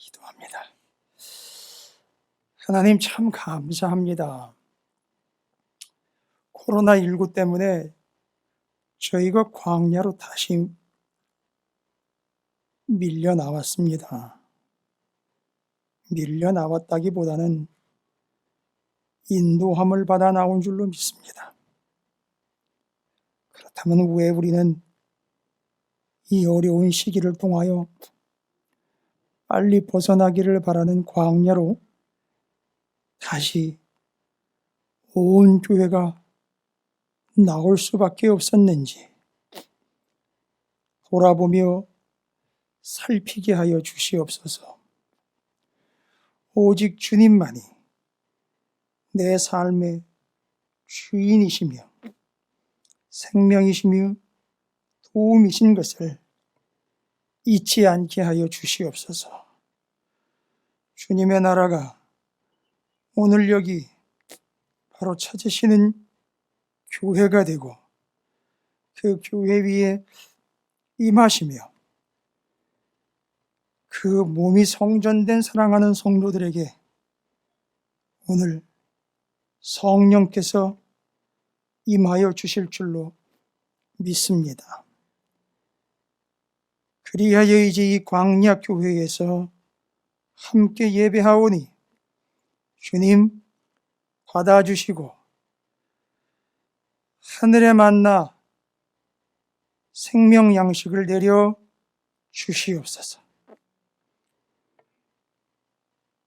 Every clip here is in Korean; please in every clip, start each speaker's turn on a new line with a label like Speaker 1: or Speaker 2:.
Speaker 1: 기도합니다. 하나님 참 감사합니다. 코로나19 때문에 저희가 광야로 다시 밀려 나왔습니다. 밀려 나왔다기보다는 인도함을 받아 나온 줄로 믿습니다. 그렇다면 왜 우리는 이 어려운 시기를 통하여 빨리 벗어나기를 바라는 광야로 다시 온 교회가 나올 수밖에 없었는지 돌아보며 살피게 하여 주시옵소서. 오직 주님만이 내 삶의 주인이시며 생명이시며 도움이신 것을 잊지 않게 하여 주시옵소서. 주님의 나라가 오늘 여기 바로 찾으시는 교회가 되고 그 교회 위에 임하시며 그 몸이 성전된 사랑하는 성도들에게 오늘 성령께서 임하여 주실 줄로 믿습니다. 그리하여 이제 이 광야 교회에서 함께 예배하오니 주님 받아주시고 하늘에 만나 생명 양식을 내려 주시옵소서.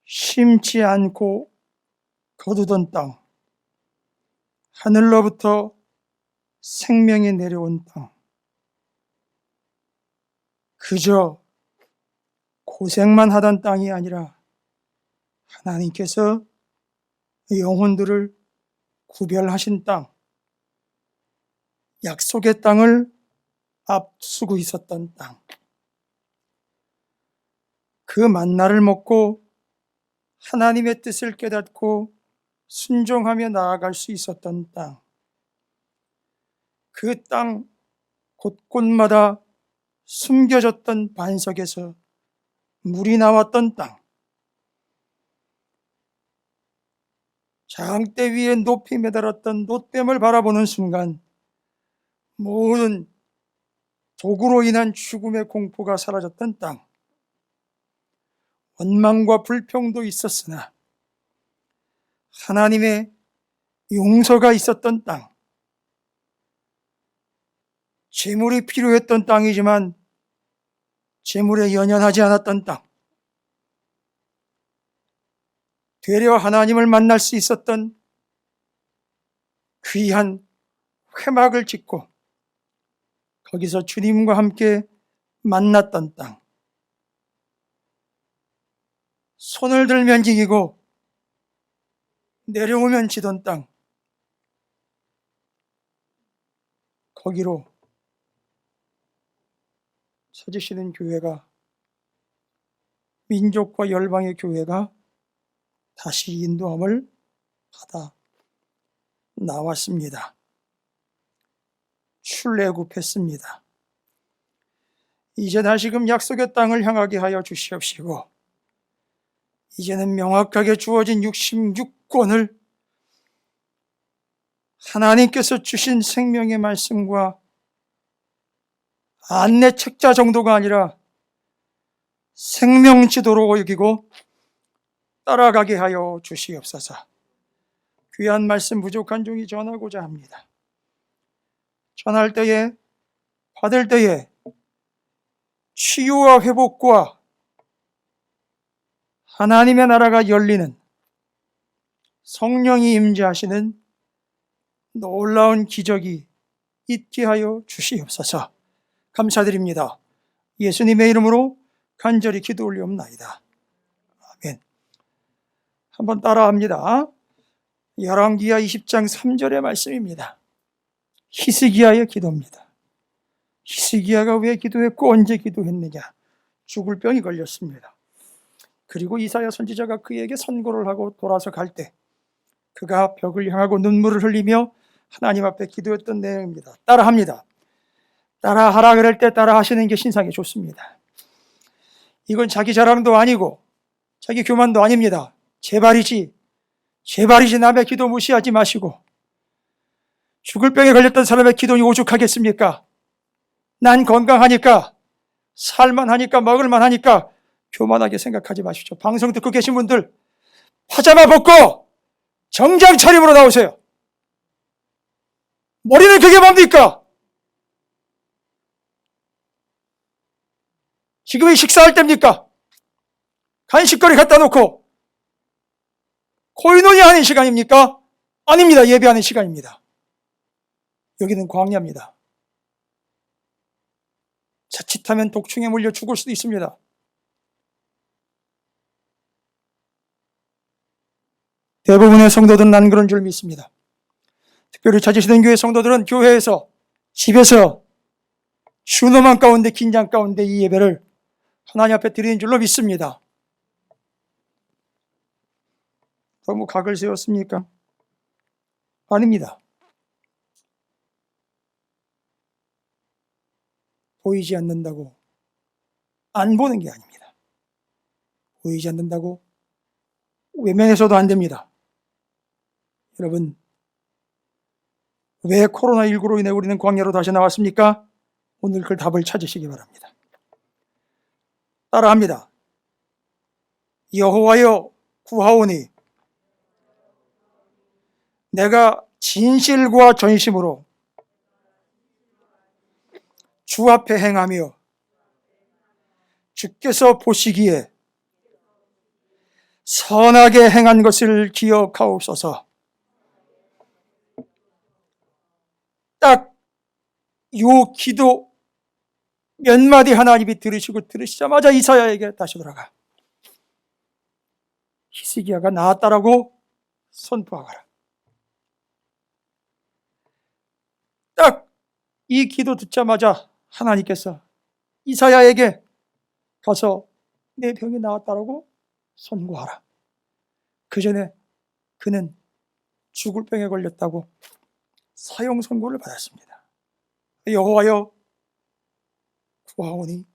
Speaker 1: 심지 않고 거두던 땅, 하늘로부터 생명이 내려온 땅, 그저 고생만 하던 땅이 아니라 하나님께서 영혼들을 구별하신 땅, 약속의 땅을 앞두고 있었던 땅, 그 만나를 먹고 하나님의 뜻을 깨닫고 순종하며 나아갈 수 있었던 땅, 그 땅 곳곳마다 숨겨졌던 반석에서 물이 나왔던 땅, 장대 위에 높이 매달았던 놋뱀을 바라보는 순간 모든 도구로 인한 죽음의 공포가 사라졌던 땅, 원망과 불평도 있었으나 하나님의 용서가 있었던 땅, 재물이 필요했던 땅이지만 재물에 연연하지 않았던 땅, 되려 하나님을 만날 수 있었던 귀한 회막을 짓고 거기서 주님과 함께 만났던 땅, 손을 들면 이기고 내려오면 지던 땅, 거기로 찾으시는 교회가, 민족과 열방의 교회가 다시 인도함을 받아 나왔습니다. 출애굽했습니다. 이제 다시금 약속의 땅을 향하게 하여 주시옵시고 이제는 명확하게 주어진 66권을 하나님께서 주신 생명의 말씀과 안내 책자 정도가 아니라 생명 지도로 여기고 따라가게 하여 주시옵소서. 귀한 말씀 부족한 종이 전하고자 합니다. 전할 때에, 받을 때에 치유와 회복과 하나님의 나라가 열리는, 성령이 임재하시는 놀라운 기적이 있게 하여 주시옵소서. 감사드립니다. 예수님의 이름으로 간절히 기도 올리옵나이다. 아멘. 한번 따라합니다. 열왕기하 20장 3절의 말씀입니다. 히스기야의 기도입니다. 히스기야가 왜 기도했고 언제 기도했느냐? 죽을 병이 걸렸습니다. 그리고 이사야 선지자가 그에게 선고를 하고 돌아서 갈 때 그가 벽을 향하고 눈물을 흘리며 하나님 앞에 기도했던 내용입니다. 따라합니다. 따라하라 그럴 때 따라하시는 게 신상이 좋습니다. 이건 자기 자랑도 아니고 자기 교만도 아닙니다. 제발이지 남의 기도 무시하지 마시고, 죽을 병에 걸렸던 사람의 기도니 오죽하겠습니까? 난 건강하니까, 살만하니까, 먹을만하니까 교만하게 생각하지 마십시오. 방송 듣고 계신 분들 파자마 벗고 정장 차림으로 나오세요. 머리는 그게 뭡니까? 지금이 식사할 때입니까? 간식거리 갖다 놓고 코인원이 하는 시간입니까? 아닙니다. 예배하는 시간입니다. 여기는 광야입니다. 자칫하면 독충에 물려 죽을 수도 있습니다. 대부분의 성도들은 안 그런 줄 믿습니다. 특별히 찾으시는 교회 성도들은 교회에서, 집에서 준엄한 가운데, 긴장 가운데 이 예배를 하나님 앞에 드리는 줄로 믿습니다. 너무 각을 세웠습니까? 아닙니다. 보이지 않는다고 안 보는 게 아닙니다. 보이지 않는다고 외면해서도 안 됩니다. 여러분, 왜 코로나19로 인해 우리는 광야로 다시 나왔습니까? 오늘 그 답을 찾으시기 바랍니다. 따라합니다. 여호와여 구하오니 내가 진실과 전심으로 주 앞에 행하며 주께서 보시기에 선하게 행한 것을 기억하옵소서. 딱 요 기도 몇 마디 하나님이 들으시자마자 이사야에게 다시 돌아가. 히스기야가 나았다라고 선포하거라. 딱 이 기도 듣자마자 하나님께서 이사야에게 가서 내 병이 나았다라고 선고하라. 그 전에 그는 죽을 병에 걸렸다고 사형 선고를 받았습니다. 여호와여 구하오니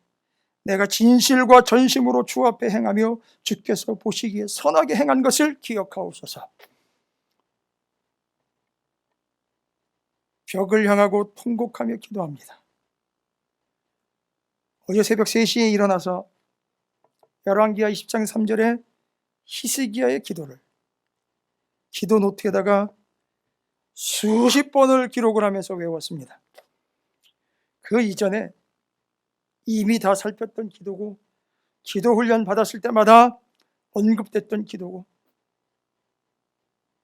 Speaker 1: 내가 진실과 전심으로 주 앞에 행하며 주께서 보시기에 선하게 행한 것을 기억하옵소서. 벽을 향하고 통곡하며 기도합니다. 어제 새벽 3시에 일어나서 열왕기하 20장 3절에 히스기야의 기도를 기도 노트에다가 수십 번을 기록을 하면서 외웠습니다. 그 이전에 이미 다 살폈던 기도고, 기도 훈련 받았을 때마다 언급됐던 기도고,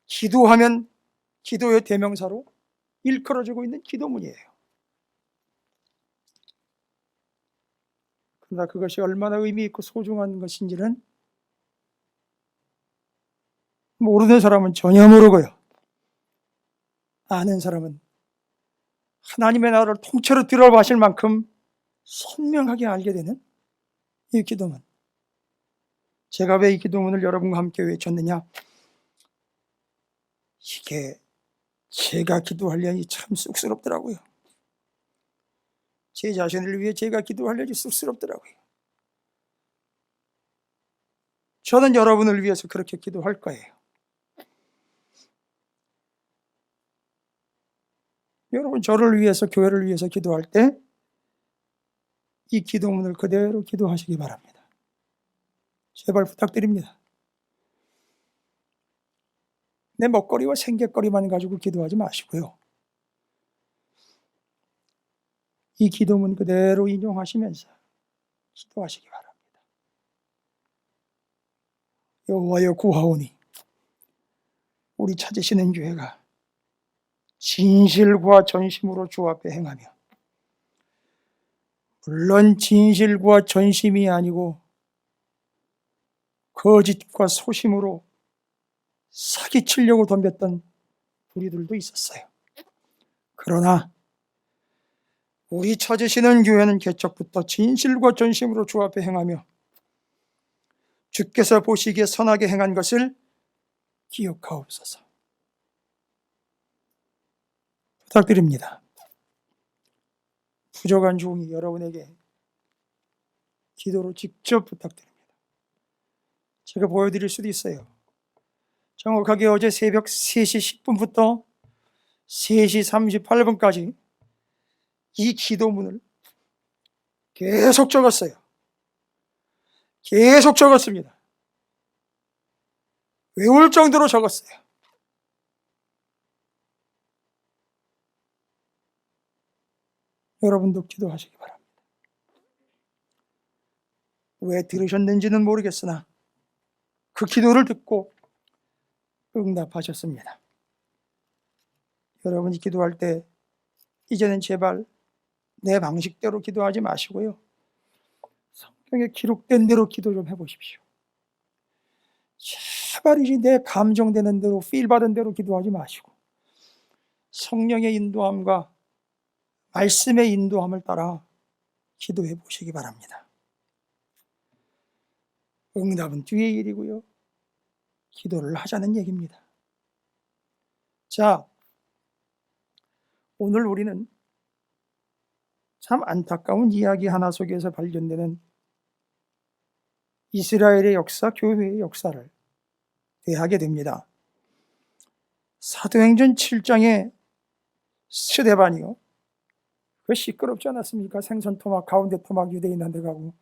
Speaker 1: 기도하면 기도의 대명사로 일컬어지고 있는 기도문이에요. 그러나 그것이 얼마나 의미 있고 소중한 것인지는 모르는 사람은 전혀 모르고요, 아는 사람은 하나님의 나라를 통째로 들어마실 만큼 선명하게 알게 되는 이 기도문. 제가 왜 이 기도문을 여러분과 함께 외쳤느냐? 이게 제가 기도하려니 참 쑥스럽더라고요. 제 자신을 위해 제가 기도하려니 쑥스럽더라고요. 저는 여러분을 위해서 그렇게 기도할 거예요. 여러분, 저를 위해서, 교회를 위해서 기도할 때 이 기도문을 그대로 기도하시기 바랍니다. 제발 부탁드립니다. 내 먹거리와 생계거리만 가지고 기도하지 마시고요, 이 기도문 그대로 인용하시면서 기도하시기 바랍니다. 여호와여 구하오니 우리 찾으시는 교회가 진실과 전심으로 주 앞에 행하며, 물론 진실과 전심이 아니고 거짓과 소심으로 사기치려고 덤볐던 우리들도 있었어요. 그러나 우리 찾으시는 교회는 개척부터 진실과 전심으로 주 앞에 행하며 주께서 보시기에 선하게 행한 것을 기억하옵소서. 부탁드립니다. 부족한 종이 여러분에게 기도로 직접 부탁드립니다. 제가 보여드릴 수도 있어요. 정확하게 어제 새벽 3시 10분부터 3시 38분까지 이 기도문을 계속 적었어요. 계속 적었습니다. 외울 정도로 적었어요. 여러분도 기도하시기 바랍니다. 왜 들으셨는지는 모르겠으나 그 기도를 듣고 응답하셨습니다. 여러분이 기도할 때 이제는 제발 내 방식대로 기도하지 마시고요. 성경에 기록된 대로 기도 좀 해보십시오. 제발 이제 내 감정되는 대로, 필 받은 대로 기도하지 마시고 성령의 인도함과 말씀의 인도함을 따라 기도해 보시기 바랍니다. 응답은 뒤의 일이고요. 기도를 하자는 얘기입니다. 자, 오늘 우리는 참 안타까운 이야기 하나 속에서 발견되는 이스라엘의 역사, 교회의 역사를 대하게 됩니다. 사도행전 7장에 스데반이요, 그 시끄럽지 않았습니까? 생선 토막, 가운데 토막 유대인한테 가고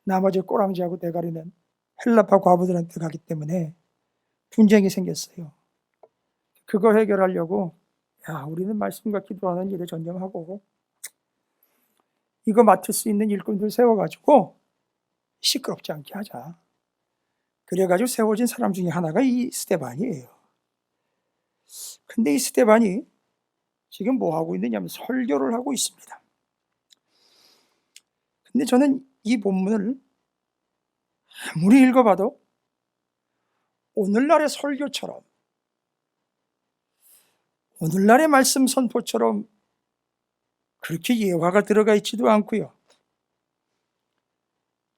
Speaker 1: 나머지 꼬랑지하고 대가리는 헬라파 과부들한테 가기 때문에 분쟁이 생겼어요. 그거 해결하려고 우리는 말씀과 기도하는 일에 전념하고 이거 맡을 수 있는 일꾼들 세워가지고 시끄럽지 않게 하자. 그래가지고 세워진 사람 중에 하나가 이 스데반이에요. 근데 이 스데반이 지금 뭐 하고 있느냐면 설교를 하고 있습니다. 근데 저는 이 본문을 아무리 읽어봐도 오늘날의 설교처럼, 오늘날의 말씀 선포처럼 그렇게 예화가 들어가 있지도 않고요.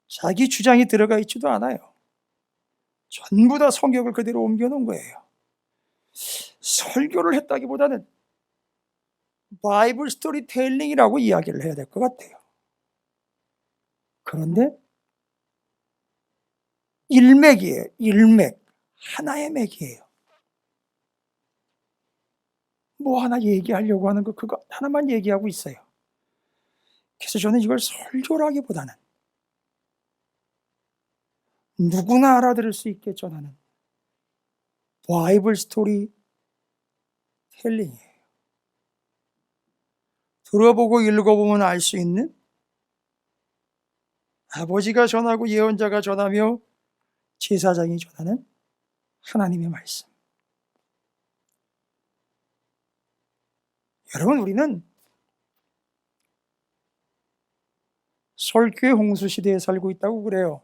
Speaker 1: 자기 주장이 들어가 있지도 않아요. 전부 다 성경을 그대로 옮겨놓은 거예요. 설교를 했다기보다는 바이블 스토리 텔링이라고 이야기를 해야 될 것 같아요. 그런데 일맥이에요. 일맥. 하나의 맥이에요. 뭐 하나 얘기하려고 하는 거 그거 하나만 얘기하고 있어요. 그래서 저는 이걸 설교라기보다는 누구나 알아들을 수 있게 전하는 바이블 스토리 텔링이에요. 들어보고 읽어보면 알 수 있는, 아버지가 전하고 예언자가 전하며 제사장이 전하는 하나님의 말씀. 여러분, 우리는 설교의 홍수 시대에 살고 있다고 그래요.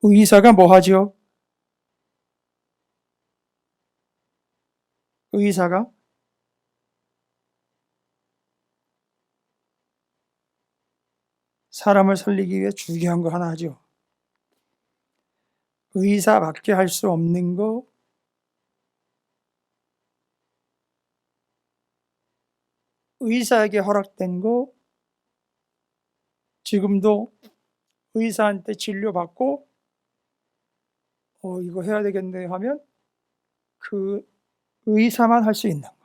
Speaker 1: 의사가 뭐 하죠? 의사가 사람을 살리기 위해 중요한 거 하나 하죠. 의사밖에 할 수 없는 거, 의사에게 허락된 거, 지금도 의사한테 진료받고 이거 해야 되겠네 하면 그 의사만 할 수 있는 거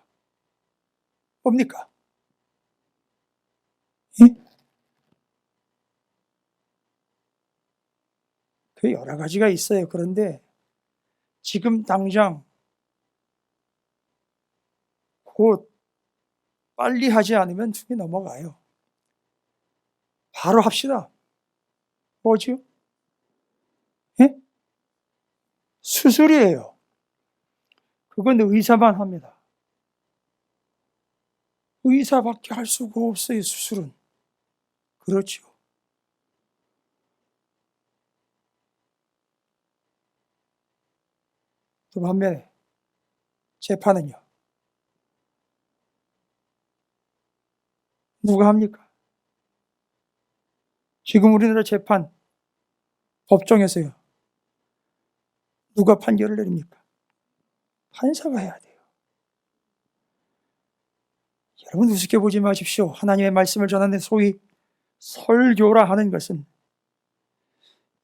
Speaker 1: 뭡니까? 예? 그 여러 가지가 있어요. 그런데 지금 당장 곧 빨리 하지 않으면 중에 넘어가요. 바로 합시다. 뭐죠? 예? 수술이에요. 그건 의사만 합니다. 의사밖에 할 수가 없어요, 수술은. 그렇죠. 또 반면에 재판은요. 누가 합니까? 지금 우리나라 재판, 법정에서요. 누가 판결을 내립니까? 판사가 해야 돼요. 여러분 우습게 보지 마십시오. 하나님의 말씀을 전하는 소위 설교라 하는 것은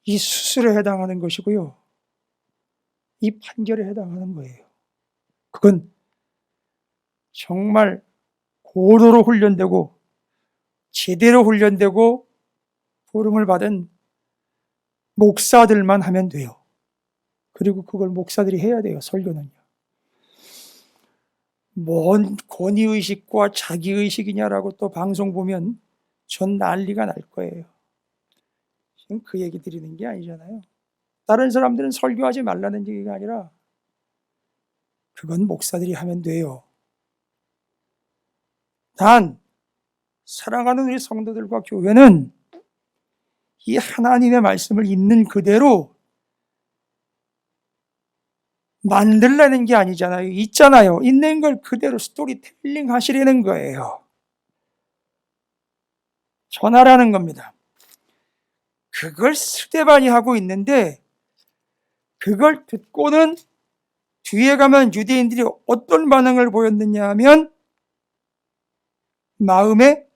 Speaker 1: 이 수술에 해당하는 것이고요. 이 판결에 해당하는 거예요. 그건 정말 고도로 훈련되고 제대로 훈련되고 부름을 받은 목사들만 하면 돼요. 그리고 그걸 목사들이 해야 돼요. 설교는요. 뭔 권위의식과 자기의식이냐라고 또 방송 보면 전 난리가 날 거예요. 지금 그 얘기 드리는 게 아니잖아요. 다른 사람들은 설교하지 말라는 얘기가 아니라 그건 목사들이 하면 돼요. 단 사랑하는 우리 성도들과 교회는 이 하나님의 말씀을 있는 그대로 만들라는 게 아니잖아요. 있잖아요. 있는 걸 그대로 스토리텔링 하시려는 거예요. 전하라는 겁니다. 그걸 스데반이 하고 있는데 그걸 듣고는 뒤에 가면 유대인들이 어떤 반응을 보였느냐 하면 마음에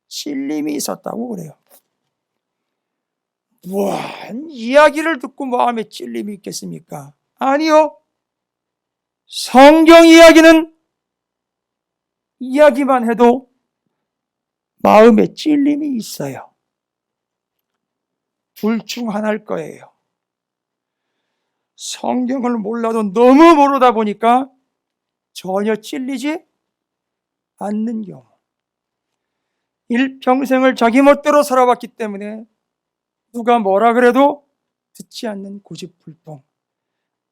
Speaker 1: 찔림이 있었다고 그래요. 무한 이야기를 듣고 마음에 찔림이 있겠습니까? 아니요. 성경 이야기는 이야기만 해도 마음에 찔림이 있어요. 둘 중 하나일 거예요. 성경을 몰라도 너무 모르다 보니까 전혀 찔리지 않는 경우. 일평생을 자기 멋대로 살아왔기 때문에 누가 뭐라 그래도 듣지 않는 고집불통,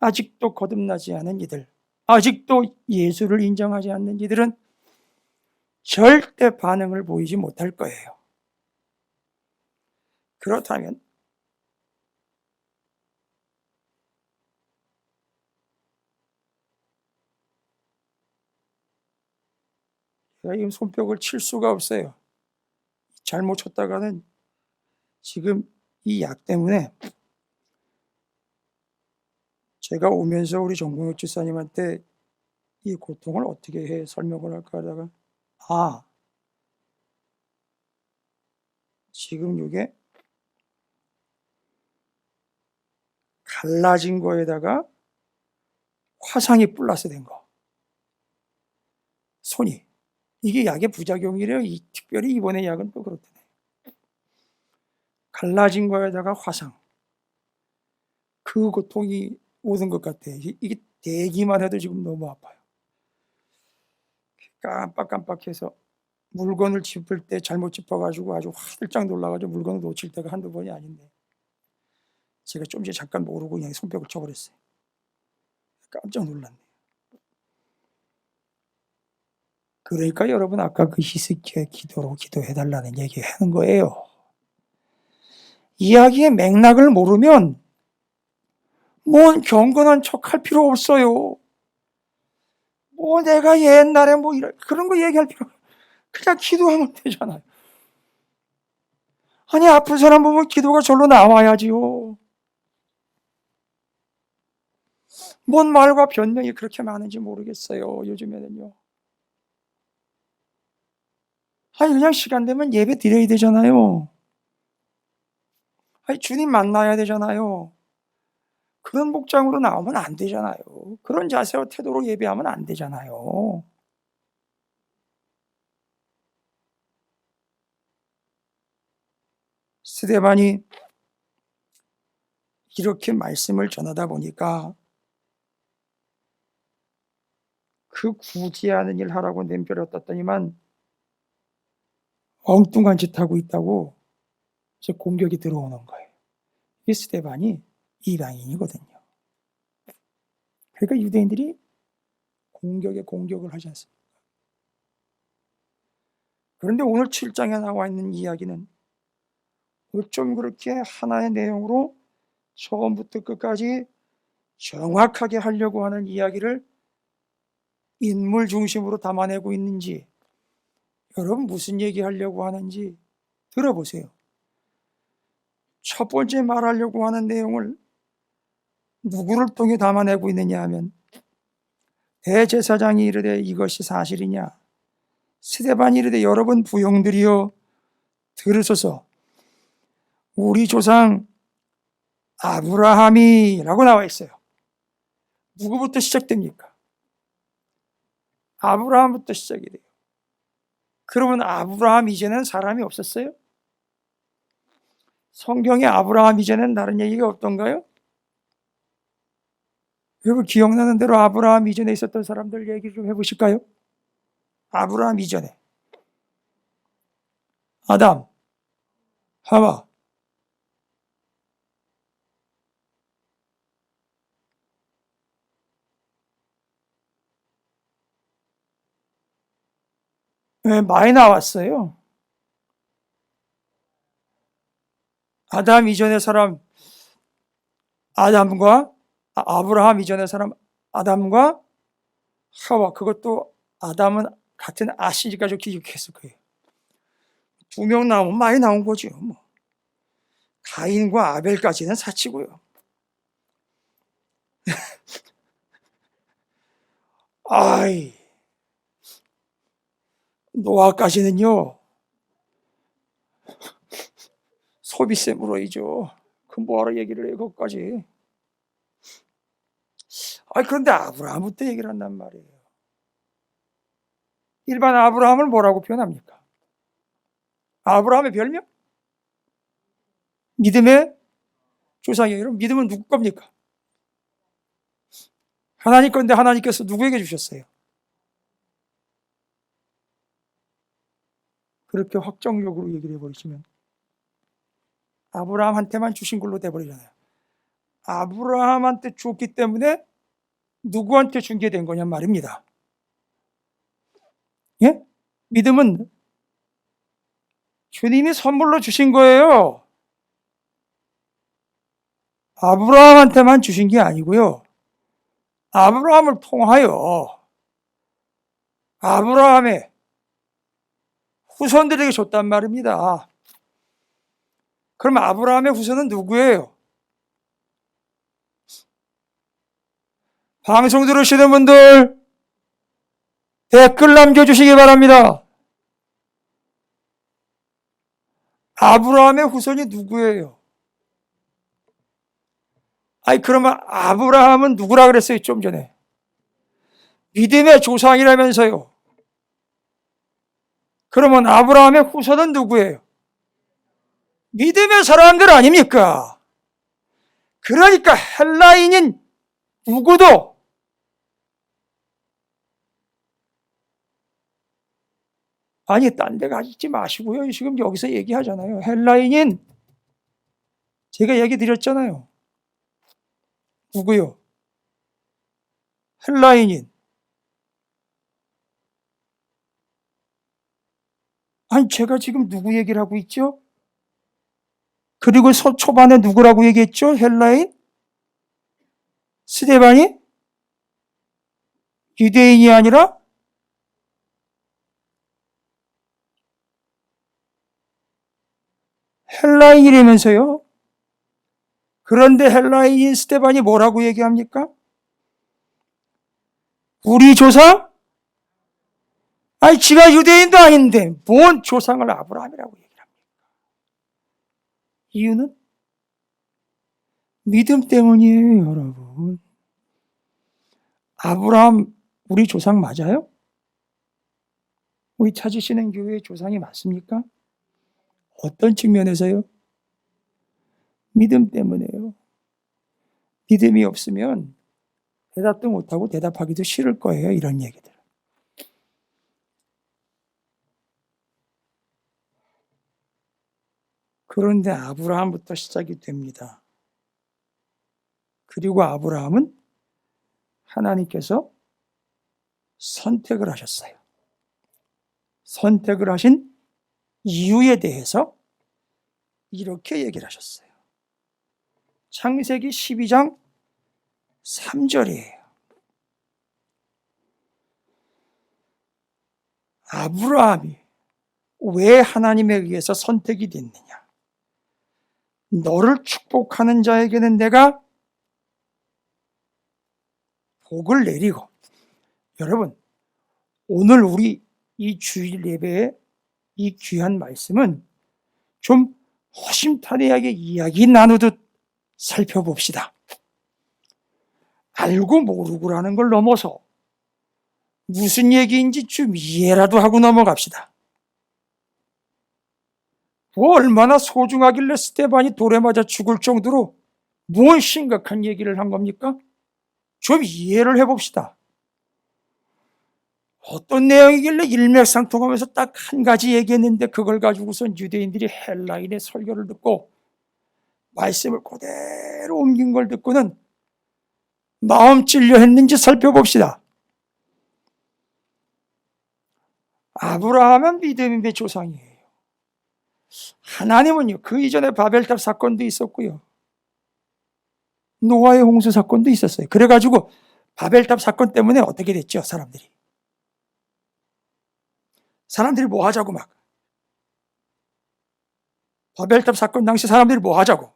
Speaker 1: 아직도 거듭나지 않은 이들, 아직도 예수를 인정하지 않는 이들은 절대 반응을 보이지 못할 거예요. 그렇다면 제가 지금 손뼉을 칠 수가 없어요. 잘못 쳤다가는 지금 이 약 때문에 제가 오면서 우리 정봉혁 집사님한테 이 고통을 어떻게 해 설명을 할까 하다가 지금 이게 갈라진 거에다가 화상이 플러스 된 거. 손이. 이게 약의 부작용이래요. 특별히 이번에 약은 또 그렇다네. 갈라진 거에다가 화상. 그 고통이 오는 것 같아요. 이게 대기만 해도 지금 너무 아파요. 깜빡깜빡해서 물건을 짚을 때 잘못 짚어가지고 아주 화들짝 놀라가지고 물건을 놓칠 때가 한두 번이 아닌데 제가 좀 전에 잠깐 모르고 그냥 손뼉을 쳐버렸어요. 깜짝 놀랐네요. 그러니까 여러분 아까 그 히스기야 기도로 기도해달라는 얘기 하는 거예요. 이야기의 맥락을 모르면 뭔 경건한 척 할 필요 없어요. 뭐 내가 옛날에 뭐 이런 그런 거 얘기할 필요 그냥 기도하면 되잖아요. 아니 아픈 사람 보면 기도가 절로 나와야지요. 뭔 말과 변명이 그렇게 많은지 모르겠어요. 요즘에는요. 아니 그냥 시간 되면 예배 드려야 되잖아요. 아니 주님 만나야 되잖아요. 그런 복장으로 나오면 안 되잖아요. 그런 자세와 태도로 예배하면 안 되잖아요. 스데반이 이렇게 말씀을 전하다 보니까 그 굳이 하는 일 하라고 냄벼를 떴더니만 엉뚱한 짓 하고 있다고 이제 공격이 들어오는 거예요. 이 스데반이 이방인이거든요. 그러니까 유대인들이 공격에 공격을 하지 않습니까? 그런데 오늘 7장에 나와 있는 이야기는 어쩜 그렇게 하나의 내용으로 처음부터 끝까지 정확하게 하려고 하는 이야기를 인물 중심으로 담아내고 있는지 여러분 무슨 얘기하려고 하는지 들어보세요. 첫 번째 말하려고 하는 내용을 누구를 통해 담아내고 있느냐 하면 대제사장이 이르되 이것이 사실이냐 스데반이 이르되 여러분 부용들이여 들으소서 우리 조상 아브라함이라고 나와 있어요. 누구부터 시작됩니까? 아브라함부터 시작이 돼요. 그러면 아브라함 이전에는 사람이 없었어요? 성경에 아브라함 이전에는 다른 얘기가 없던가요? 여러분 기억나는 대로 아브라함 이전에 있었던 사람들 얘기 좀 해보실까요? 아브라함 이전에 아담, 하와, 많이 나왔어요. 아담 이전의 사람 아담과 아브라함 이전의 사람 아담과 하와, 그것도 아담은 같은 아시리 가족 기억했을 거예요. 2명 나오면 많이 나온 거죠. 뭐. 가인과 아벨까지는 사치고요. 아이, 노아까지는요, 소비세 물어이죠. 그 뭐하러 얘기를 해요, 그것까지. 그런데 아브라함부터 얘기를 한단 말이에요. 일반 아브라함을 뭐라고 표현합니까? 아브라함의 별명? 믿음의 조상이에요. 여러분, 믿음은 누구 겁니까? 하나님 건데 하나님께서 누구에게 주셨어요? 그렇게 확정적으로 얘기를 해버리시면 아브라함한테만 주신 걸로 돼버리잖아요. 아브라함한테 줬기 때문에 누구한테 준 게 된 거냐 말입니다. 예? 믿음은 주님이 선물로 주신 거예요. 아브라함한테만 주신 게 아니고요. 아브라함을 통하여 아브라함의 후손들에게 줬단 말입니다. 그럼 아브라함의 후손은 누구예요? 방송 들으시는 분들 댓글 남겨주시기 바랍니다. 아브라함의 후손이 누구예요? 그러면 아브라함은 누구라 그랬어요, 좀 전에? 믿음의 조상이라면서요. 그러면 아브라함의 후손은 누구예요? 믿음의 사람들 아닙니까? 그러니까 헬라인인 누구도 딴 데 가지 마시고요. 지금 여기서 얘기하잖아요. 헬라인인 제가 얘기 드렸잖아요. 누구요? 헬라인인. 제가 지금 누구 얘기를 하고 있죠? 그리고 초반에 누구라고 얘기했죠? 헬라인? 스데반이? 유대인이 아니라? 헬라인이라면서요? 그런데 헬라인인 스데반이 뭐라고 얘기합니까? 우리 조상? 지가 유대인도 아닌데 뭔 조상을 아브라함이라고 얘기를 합니까? 이유는? 믿음 때문이에요, 여러분. 아브라함 우리 조상 맞아요? 우리 찾으시는 교회의 조상이 맞습니까? 어떤 측면에서요? 믿음 때문에요. 믿음이 없으면 대답도 못하고 대답하기도 싫을 거예요, 이런 얘기들. 그런데 아브라함부터 시작이 됩니다. 그리고 아브라함은 하나님께서 선택을 하셨어요. 선택을 하신 이유에 대해서 이렇게 얘기를 하셨어요. 창세기 12장 3절이에요. 아브라함이 왜 하나님에 의해서 선택이 됐느냐? 너를 축복하는 자에게는 내가 복을 내리고. 여러분, 오늘 우리 이 주일 예배의 이 귀한 말씀은 좀 허심탄회하게 이야기 나누듯 살펴봅시다. 알고 모르고라는 걸 넘어서 무슨 얘기인지 좀 이해라도 하고 넘어갑시다. 뭐 얼마나 소중하길래 스테반이 돌에 맞아 죽을 정도로 뭔 심각한 얘기를 한 겁니까? 좀 이해를 해봅시다. 어떤 내용이길래 일맥상통하면서 딱 한 가지 얘기했는데 그걸 가지고선 유대인들이 헬라인의 설교를 듣고 말씀을 그대로 옮긴 걸 듣고는 마음 찔려 했는지 살펴봅시다. 아브라함은 믿음의 조상이에요. 하나님은요, 그 이전에 바벨탑 사건도 있었고요. 노아의 홍수 사건도 있었어요. 그래가지고 바벨탑 사건 때문에 어떻게 됐죠, 사람들이? 사람들이 뭐 하자고 막. 바벨탑 사건 당시 사람들이 뭐 하자고.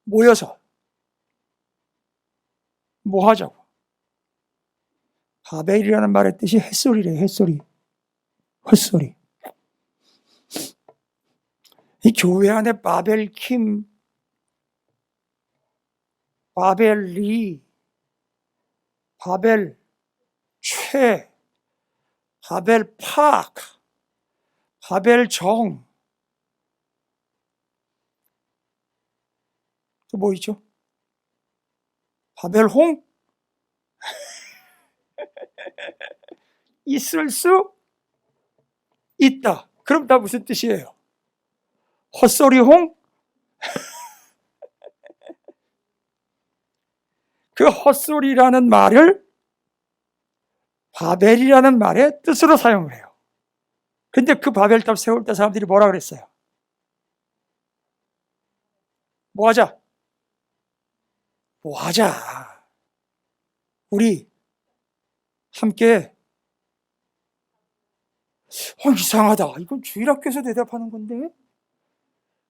Speaker 1: 모여서 뭐 하자고. 바벨이라는 말의 뜻이 햇소리래요, 햇소리. 헛소리. 이 교회 안에 바벨킴, 바벨리, 바벨 최, 바벨 팍, 바벨 정. 또 뭐 있죠? 바벨 홍? 있을 수 있다. 그럼 다 무슨 뜻이에요? 헛소리 홍? 그 헛소리라는 말을 바벨이라는 말의 뜻으로 사용을 해요. 근데 그 바벨탑 세울 때 사람들이 뭐라 그랬어요? 뭐 하자? 뭐 하자. 우리 함께. 이상하다. 이건 주일학교에서 대답하는 건데.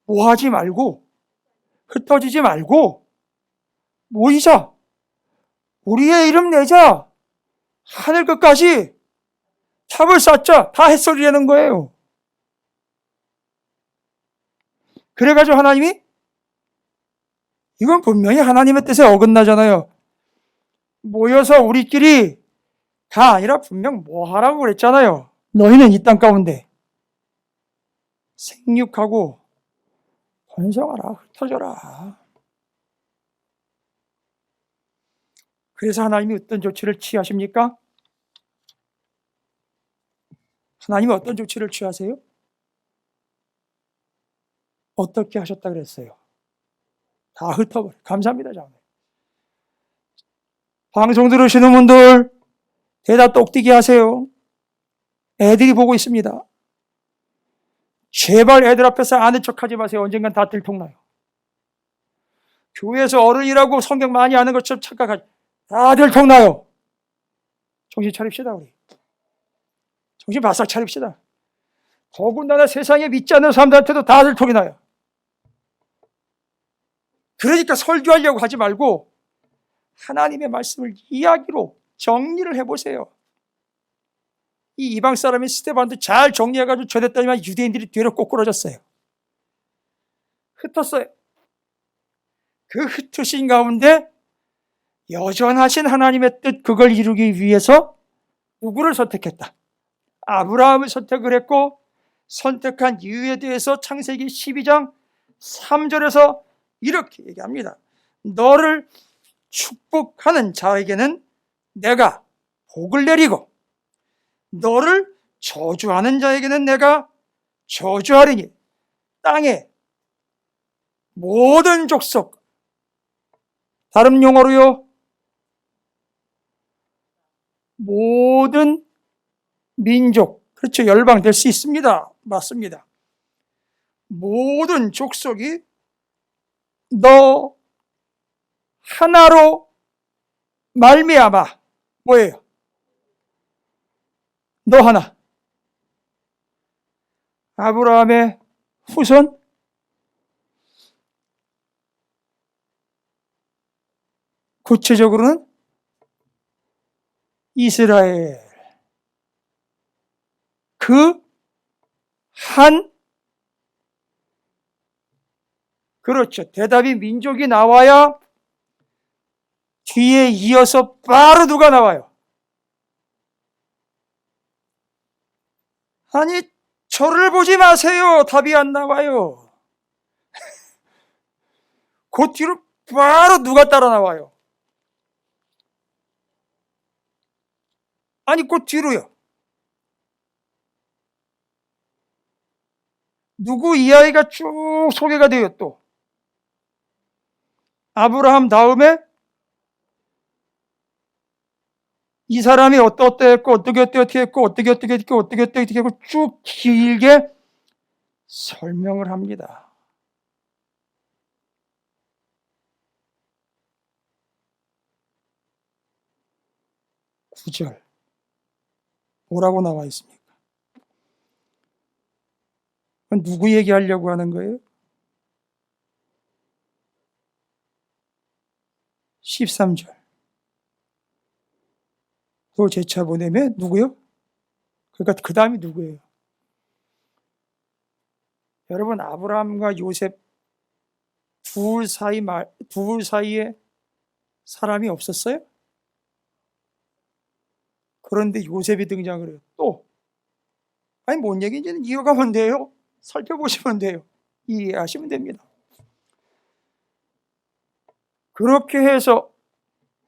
Speaker 1: 뭐 하지 말고, 흩어지지 말고, 모이자. 우리의 이름 내자. 하늘 끝까지 탑을 쌓자. 다 햇소리라는 거예요. 그래가지고 하나님이, 이건 분명히 하나님의 뜻에 어긋나잖아요. 모여서 우리끼리 가 아니라 분명 뭐 하라고 그랬잖아요. 너희는 이 땅 가운데 생육하고 번성하라, 흩어져라. 그래서 하나님이 어떤 조치를 취하십니까? 하나님이 어떤 조치를 취하세요? 어떻게 하셨다 그랬어요? 다 흩어버려. 감사합니다, 장님. 방송 들으시는 분들 대답 똑띠기 하세요. 애들이 보고 있습니다. 제발 애들 앞에서 아는 척하지 마세요. 언젠간 다 들통나요. 교회에서 어른이라고 성경 많이 아는 것처럼 착각하지. 다 들통나요. 정신 차립시다, 우리. 정신 바싹 차립시다. 더군다나 세상에 믿지 않는 사람들한테도 다 들통이 나요. 그러니까 설교하려고 하지 말고 하나님의 말씀을 이야기로 정리를 해보세요. 이 이방 사람인 스데반도 잘 정리해가지고 전했더니만 유대인들이 뒤로 꼬꾸러졌어요. 흩었어요. 그 흩으신 가운데 여전하신 하나님의 뜻, 그걸 이루기 위해서 누구를 선택했다? 아브라함을 선택을 했고, 선택한 이유에 대해서 창세기 12장 3절에서 이렇게 얘기합니다. 너를 축복하는 자에게는 내가 복을 내리고 너를 저주하는 자에게는 내가 저주하리니 땅의 모든 족속, 다른 용어로요, 모든 민족, 그렇죠, 열방 될 수 있습니다. 맞습니다. 모든 족속이 너 하나로 말미암아 뭐예요? 너 하나. 아브라함의 후손, 구체적으로는 이스라엘. 그 한, 그렇죠. 대답이 민족이 나와야 뒤에 이어서 바로 누가 나와요? 아니, 저를 보지 마세요. 답이 안 나와요. 그 뒤로 바로 누가 따라 나와요? 아니, 그 뒤로요. 누구 이야기가 쭉 소개가 돼요, 또. 아브라함 다음에 이 사람이 어떻게 했고, 어떻게 했고, 어떻게 했고, 쭉 길게 설명을 합니다. 구절 뭐라고 나와 있습니까? 누구 얘기하려고 하는 거예요? 13절. 또 제차 보내면 누구요? 그러니까 그 다음이 누구예요? 여러분, 아브라함과 요셉 둘 사이에 사람이 없었어요? 그런데 요셉이 등장을 해요. 또. 아니, 뭔 얘기인지는 이어가면 돼요. 살펴보시면 돼요. 이해하시면 됩니다. 그렇게 해서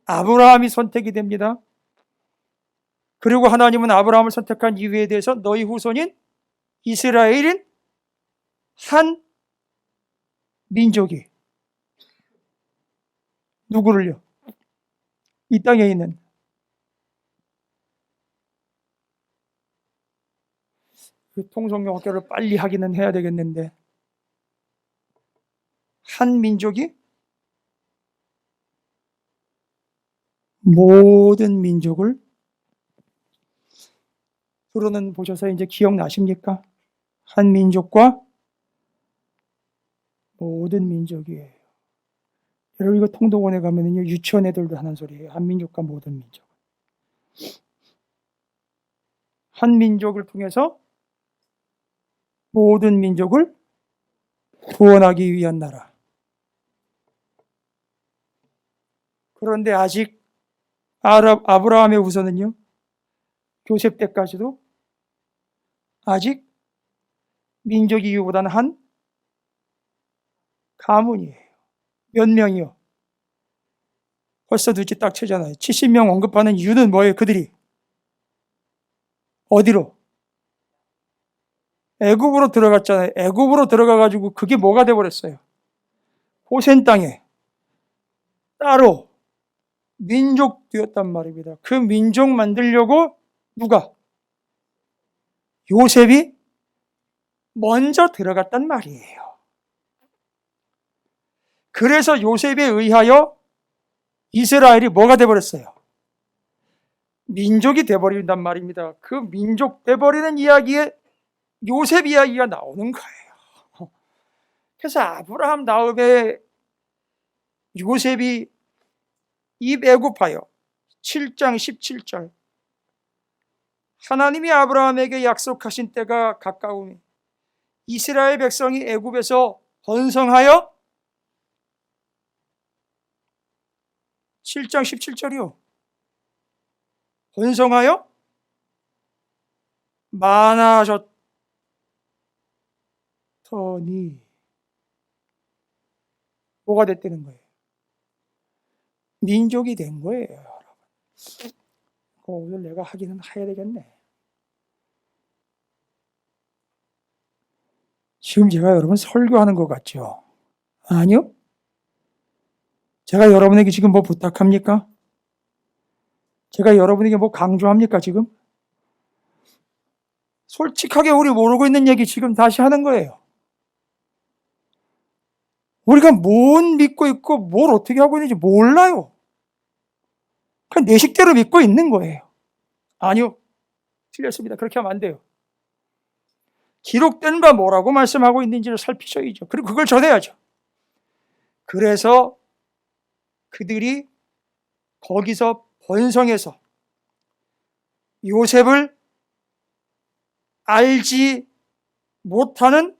Speaker 1: 아브라함이 선택이 됩니다. 그리고 하나님은 아브라함을 선택한 이유에 대해서 너희 후손인 이스라엘인 한 민족이 누구를요? 이 땅에 있는 그 통성명 학교를 빨리 하기는 해야 되겠는데, 한 민족이 모든 민족을, 들어는 보셔서 이제 기억나십니까? 한 민족과 모든 민족이에요. 여러분, 이거 통독원에 가면은요, 유치원 애들도 하는 소리예요. 한 민족과 모든 민족. 한 민족을 통해서 모든 민족을 구원하기 위한 나라. 그런데 아직 아브라함의 후손은요, 요셉 때까지도 아직 민족 이유보다는 한 가문이에요. 몇 명이요? 벌써 둘째 딱 채잖아요. 70명 언급하는 이유는 뭐예요? 그들이 어디로? 애굽으로 들어갔잖아요. 애굽으로 들어가가지고 그게 뭐가 돼버렸어요? 고센 땅에 따로 민족 되었단 말입니다. 그 민족 만들려고 누가? 요셉이 먼저 들어갔단 말이에요. 그래서 요셉에 의하여 이스라엘이 뭐가 돼버렸어요? 민족이 돼버린단 말입니다. 그 민족 돼버리는 이야기에 요셉 이야기가 나오는 거예요. 그래서 아브라함 다음에 요셉이 입 애굽하여 7장 17절 하나님이 아브라함에게 약속하신 때가 가까우니 이스라엘 백성이 애굽에서 번성하여 7장 17절이요. 번성하여 많아졌더니 뭐가 됐다는 거예요? 민족이 된 거예요, 여러분. 오늘 내가 하기는 해야 되겠네. 지금 제가 여러분 설교하는 것 같죠? 아니요? 제가 여러분에게 지금 뭐 부탁합니까? 제가 여러분에게 뭐 강조합니까, 지금? 솔직하게 우리 모르고 있는 얘기 지금 다시 하는 거예요. 우리가 뭘 믿고 있고 뭘 어떻게 하고 있는지 몰라요. 그냥 내 식대로 믿고 있는 거예요. 아니요. 틀렸습니다. 그렇게 하면 안 돼요. 기록된 바 뭐라고 말씀하고 있는지를 살피셔야죠. 그리고 그걸 전해야죠. 그래서 그들이 거기서 번성해서 요셉을 알지 못하는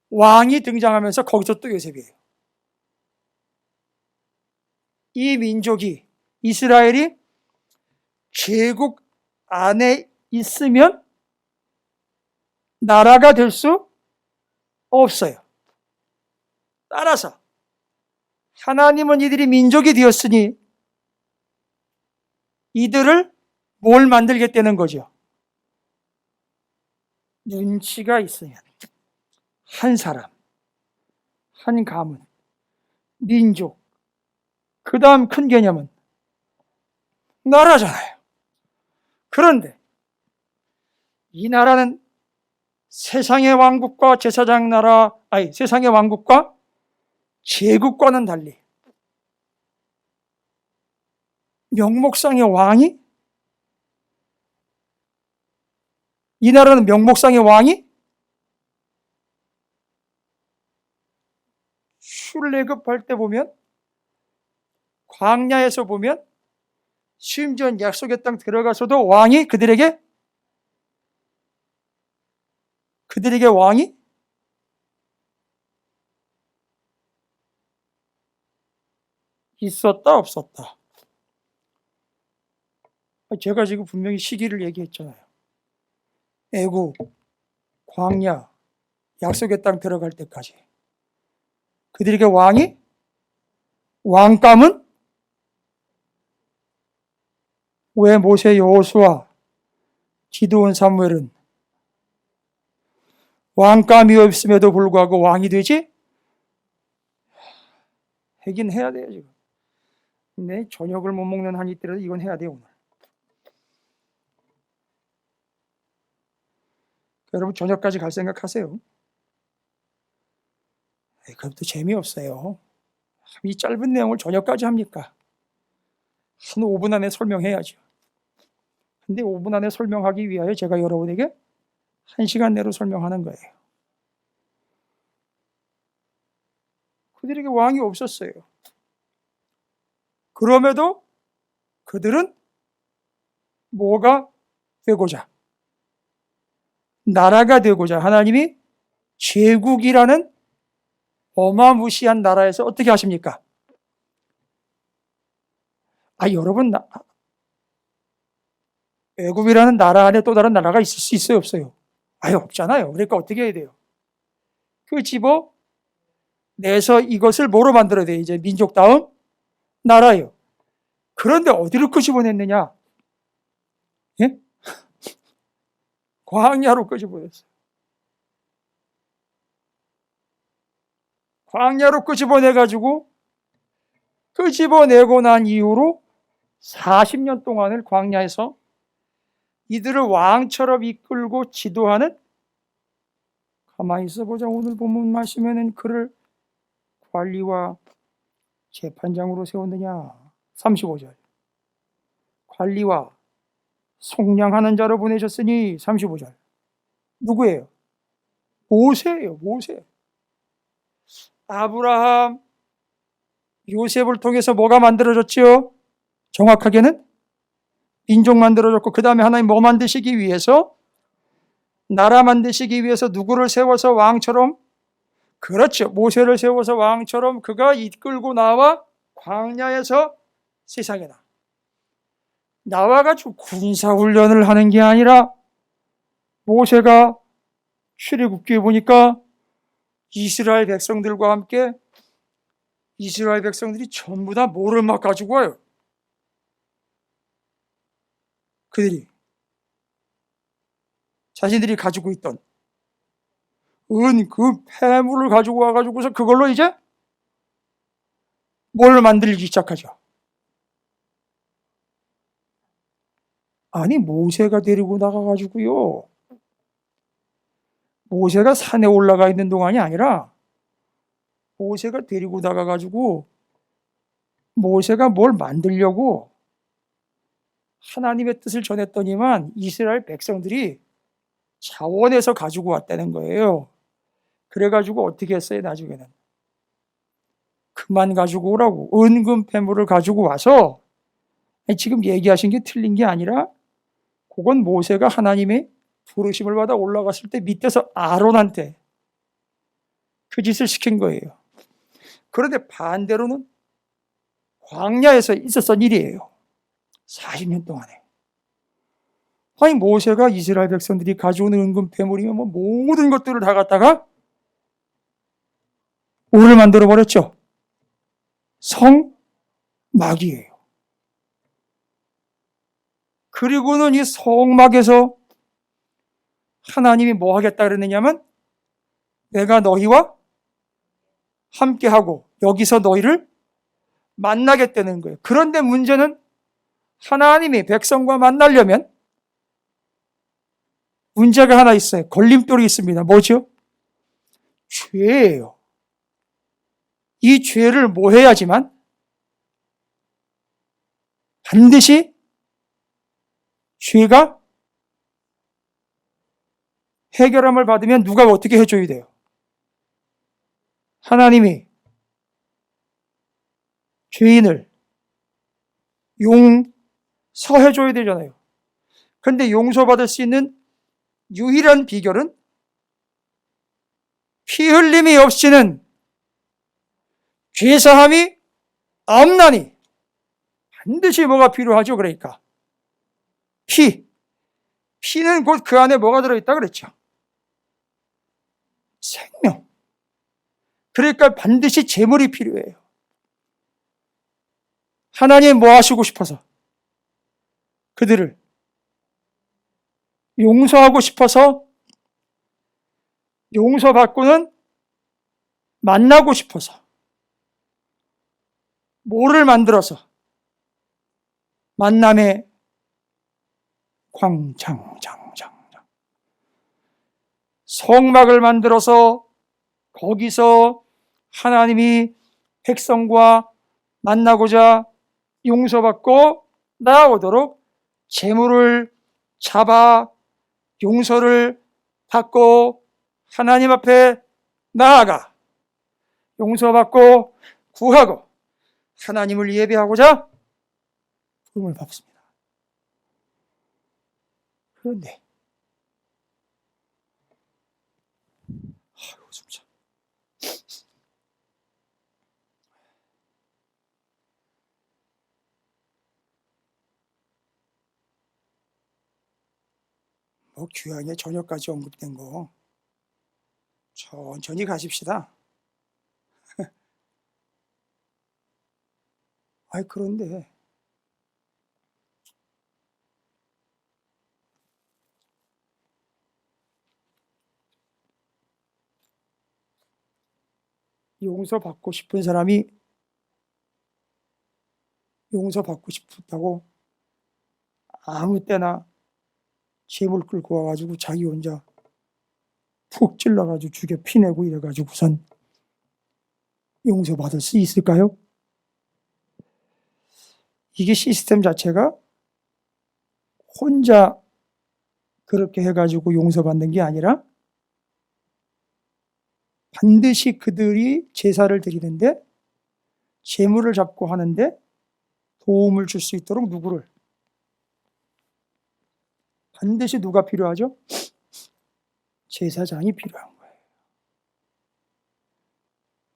Speaker 1: 왕이 등장하면서 거기서 또 요셉이에요. 이 민족이, 이스라엘이 제국 안에 있으면 나라가 될 수 없어요. 따라서 하나님은 이들이 민족이 되었으니 이들을 뭘 만들겠다는 거죠? 눈치가 있으면 한 사람, 한 가문, 민족, 그 다음 큰 개념은 나라잖아요. 그런데 이 나라는 세상의 왕국과 제사장 나라, 세상의 왕국과 제국과는 달리 명목상의 왕이, 이 나라는 명목상의 왕이 출애굽할 때 보면, 광야에서 보면, 심지어 약속의 땅 들어가서도 왕이 그들에게 왕이 있었다 없었다. 제가 지금 분명히 시기를 얘기했잖아요. 애국, 광야, 약속의 땅 들어갈 때까지 그들에게 왕이, 왕감은 왜 모세, 여호수아, 기드온, 사무엘은 왕감이 없음에도 불구하고 왕이 되지? 하긴 해야 돼요, 지금. 근데 저녁을 못 먹는 한이 있더라도 이건 해야 돼요, 오늘. 여러분, 저녁까지 갈 생각 하세요? 그것도 재미없어요. 이 짧은 내용을 저녁까지 합니까? 한 5분 안에 설명해야죠. 근데 5분 안에 설명하기 위하여 제가 여러분에게 1시간 내로 설명하는 거예요. 그들에게 왕이 없었어요. 그럼에도 그들은 뭐가 되고자, 나라가 되고자 하나님이 제국이라는 어마무시한 나라에서 어떻게 하십니까? 여러분, 애굽이라는 나라 안에 또 다른 나라가 있을 수 있어요, 없어요? 없잖아요. 그러니까 어떻게 해야 돼요? 그 집어 내서 이것을 뭐로 만들어야 돼요? 이제 민족다운 나라예요. 그런데 어디로 끄집어냈느냐? 예? 광야로 끄집어냈어요. 광야로 끄집어내가지고, 끄집어내고 난 이후로 40년 동안을 광야에서 이들을 왕처럼 이끌고 지도하는, 가만히 있어보자. 오늘 본문 말씀에는 그를 관리와 재판장으로 세웠느냐. 35절. 관리와 속량하는 자로 보내셨으니. 35절. 누구예요? 모세예요, 모세. 아브라함, 요셉을 통해서 뭐가 만들어졌죠? 정확하게는 민족 만들어졌고, 그 다음에 하나님 뭐 만드시기 위해서? 나라 만드시기 위해서 누구를 세워서 왕처럼? 그렇죠. 모세를 세워서 왕처럼 그가 이끌고 나와 광야에서 세상에 나와가지고 군사훈련을 하는 게 아니라, 모세가 출애굽기에 보니까 이스라엘 백성들과 함께 이스라엘 백성들이 전부 다 뭐를 막 가지고 와요? 그들이 자신들이 가지고 있던 그 폐물을 가지고 와가지고서 그걸로 이제 뭘 만들기 시작하죠? 모세가 데리고 나가가지고요, 모세가 산에 올라가 있는 동안이 아니라 모세가 데리고 나가가지고 모세가 뭘 만들려고 하나님의 뜻을 전했더니만 이스라엘 백성들이 자원해서 가지고 왔다는 거예요. 그래가지고 어떻게 했어요? 나중에는 그만 가지고 오라고, 은금 폐물을 가지고 와서, 지금 얘기하신 게 틀린 게 아니라 그건 모세가 하나님의 부르심을 받아 올라갔을 때 밑에서 아론한테 그 짓을 시킨 거예요. 그런데 반대로는 광야에서 있었던 일이에요. 40년 동안에. 아니 모세가 이스라엘 백성들이 가져온 은금 배물이면 뭐 모든 것들을 다 갖다가 뭐를 만들어 버렸죠? 성막이에요. 그리고는 이 성막에서 하나님이 뭐 하겠다 그랬느냐면 내가 너희와 함께하고 여기서 너희를 만나겠다는 거예요. 그런데 문제는 하나님이 백성과 만나려면 문제가 하나 있어요. 걸림돌이 있습니다. 뭐죠? 죄예요. 이 죄를 뭐 해야지만 반드시 죄가 해결함을 받으면 누가 어떻게 해줘야 돼요? 하나님이 죄인을 용서해줘야 되잖아요. 그런데 용서받을 수 있는 유일한 비결은 피 흘림이 없이는 죄사함이 없나니 반드시 뭐가 필요하죠? 그러니까 피는 곧 그 안에 뭐가 들어있다 그랬죠? 생명. 그러니까 반드시 제물이 필요해요. 하나님 뭐 하시고 싶어서 그들을 용서하고 싶어서 용서받고는 만나고 싶어서 뭐를 만들어서 만남의 광장장장 성막을 만들어서 거기서 하나님이 백성과 만나고자 용서받고 나오도록 제물을 잡아 용서를 받고 하나님 앞에 나아가 용서받고 구하고 하나님을 예배하고자 부름을 받습니다. 그런데 진짜 뭐 규양의 저녁까지 언급된 거 천천히 가십시다. 아이 그런데 용서받고 싶은 사람이 용서받고 싶다고 아무 때나 재물 끌고 와가지고 자기 혼자 푹 찔러가지고 죽여 피내고 이래가지고선 용서받을 수 있을까요? 이게 시스템 자체가 혼자 그렇게 해가지고 용서받는 게 아니라 반드시 그들이 제사를 드리는데 제물을 잡고 하는데 도움을 줄 수 있도록 누구를 반드시 누가 필요하죠? 제사장이 필요한 거예요.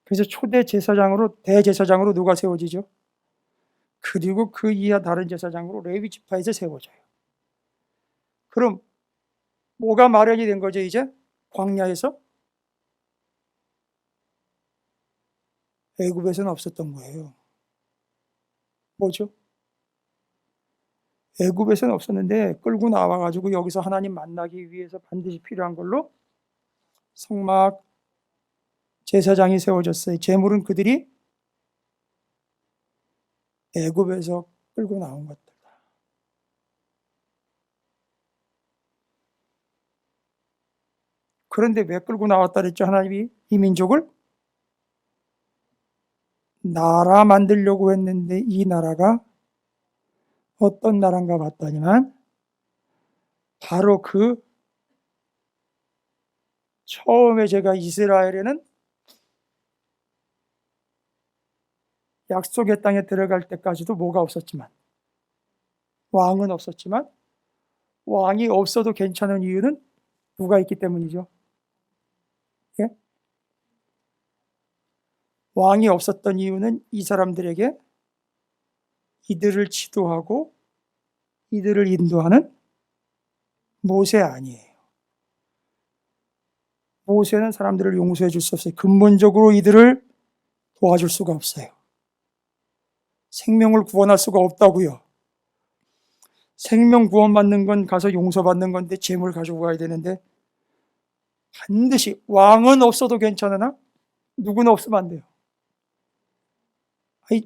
Speaker 1: 그래서 초대 제사장으로 대제사장으로 누가 세워지죠? 그리고 그 이하 다른 제사장으로 레위 지파에서 세워져요. 그럼 뭐가 마련이 된 거죠? 이제 광야에서 애굽에서는 없었던 거예요. 뭐죠? 애굽에서는 없었는데 끌고 나와가지고 여기서 하나님 만나기 위해서 반드시 필요한 걸로 성막 제사장이 세워졌어요. 제물은 그들이 애굽에서 끌고 나온 것들. 그런데 왜 끌고 나왔다 그랬죠? 하나님이 이 민족을 나라 만들려고 했는데 이 나라가 어떤 나라인가 봤더니만 바로 그 처음에 제가 이스라엘에는 약속의 땅에 들어갈 때까지도 뭐가 없었지만 왕은 없었지만 왕이 없어도 괜찮은 이유는 누가 있기 때문이죠? 예? 왕이 없었던 이유는 이 사람들에게 이들을 지도하고 이들을 인도하는 모세 아니에요. 모세는 사람들을 용서해 줄 수 없어요. 근본적으로 이들을 도와줄 수가 없어요. 생명을 구원할 수가 없다고요. 생명 구원받는 건 가서 용서받는 건데 재물 가지고 가야 되는데 반드시 왕은 없어도 괜찮으나 누구는 없으면 안 돼요.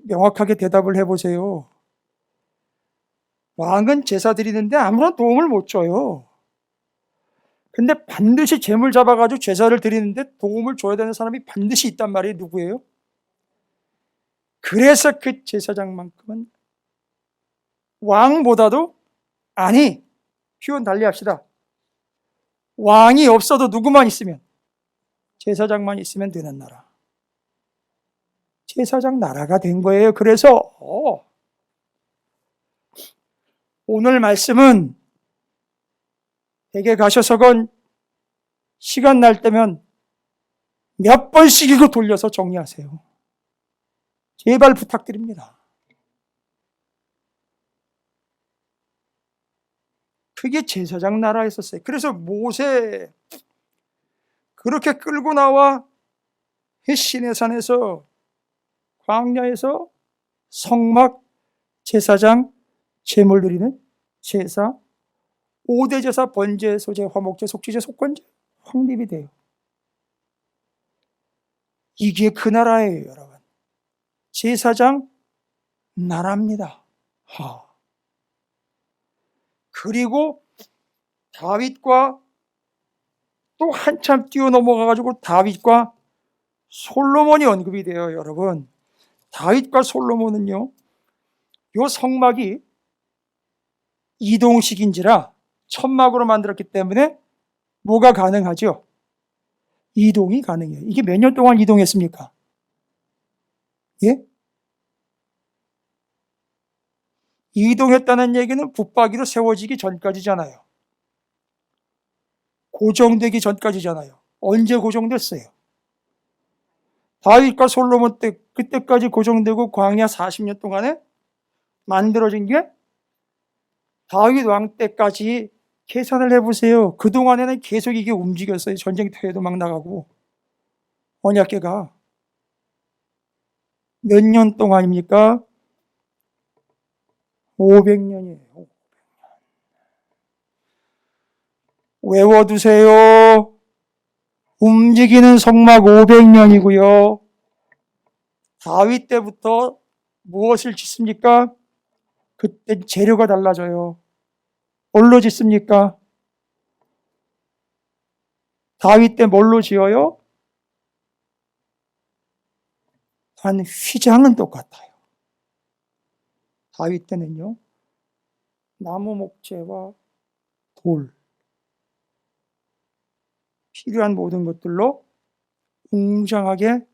Speaker 1: 명확하게 대답을 해보세요. 왕은 제사 드리는데 아무런 도움을 못 줘요. 근데 반드시 재물 잡아가지고 제사를 드리는데 도움을 줘야 되는 사람이 반드시 있단 말이에요. 누구예요? 그래서 그 제사장만큼은 왕보다도 아니, 표현 달리합시다. 왕이 없어도 누구만 있으면, 제사장만 있으면 되는 나라. 제사장 나라가 된 거예요. 그래서 오늘 말씀은 댁에 가셔서건 시간 날 때면 몇 번씩 이거 돌려서 정리하세요. 제발 부탁드립니다. 그게 제사장 나라였었어요. 그래서 모세 그렇게 끌고 나와 시내산에서 광야에서 성막 제사장 제물 드리는 제사 5대 제사 번제 소제 화목제 속죄제 속건제 확립이 돼요. 이게 그 나라예요, 여러분. 제사장 나라입니다. 그리고 다윗과 또 한참 뛰어넘어가가지고 다윗과 솔로몬이 언급이 돼요, 여러분. 다윗과 솔로몬은요, 요 성막이 이동식인지라 천막으로 만들었기 때문에 뭐가 가능하죠? 이동이 가능해요. 이게 몇 년 동안 이동했습니까? 예? 이동했다는 얘기는 붙박이로 세워지기 전까지잖아요. 고정되기 전까지잖아요. 언제 고정됐어요? 다윗과 솔로몬 때 그때까지 고정되고 광야 40년 동안에 만들어진 게 다윗 왕 때까지 계산을 해보세요. 그동안에는 계속 이게 움직였어요. 전쟁터에도 막 나가고. 언약궤가 몇 년 동안입니까? 500년이에요. 외워두세요. 움직이는 성막 500년이고요. 다윗 때부터 무엇을 짓습니까? 그때 재료가 달라져요. 뭘로 짓습니까? 다윗 때 뭘로 지어요? 단 휘장은 똑같아요. 다윗 때는요, 나무 목재와 돌, 필요한 모든 것들로 웅장하게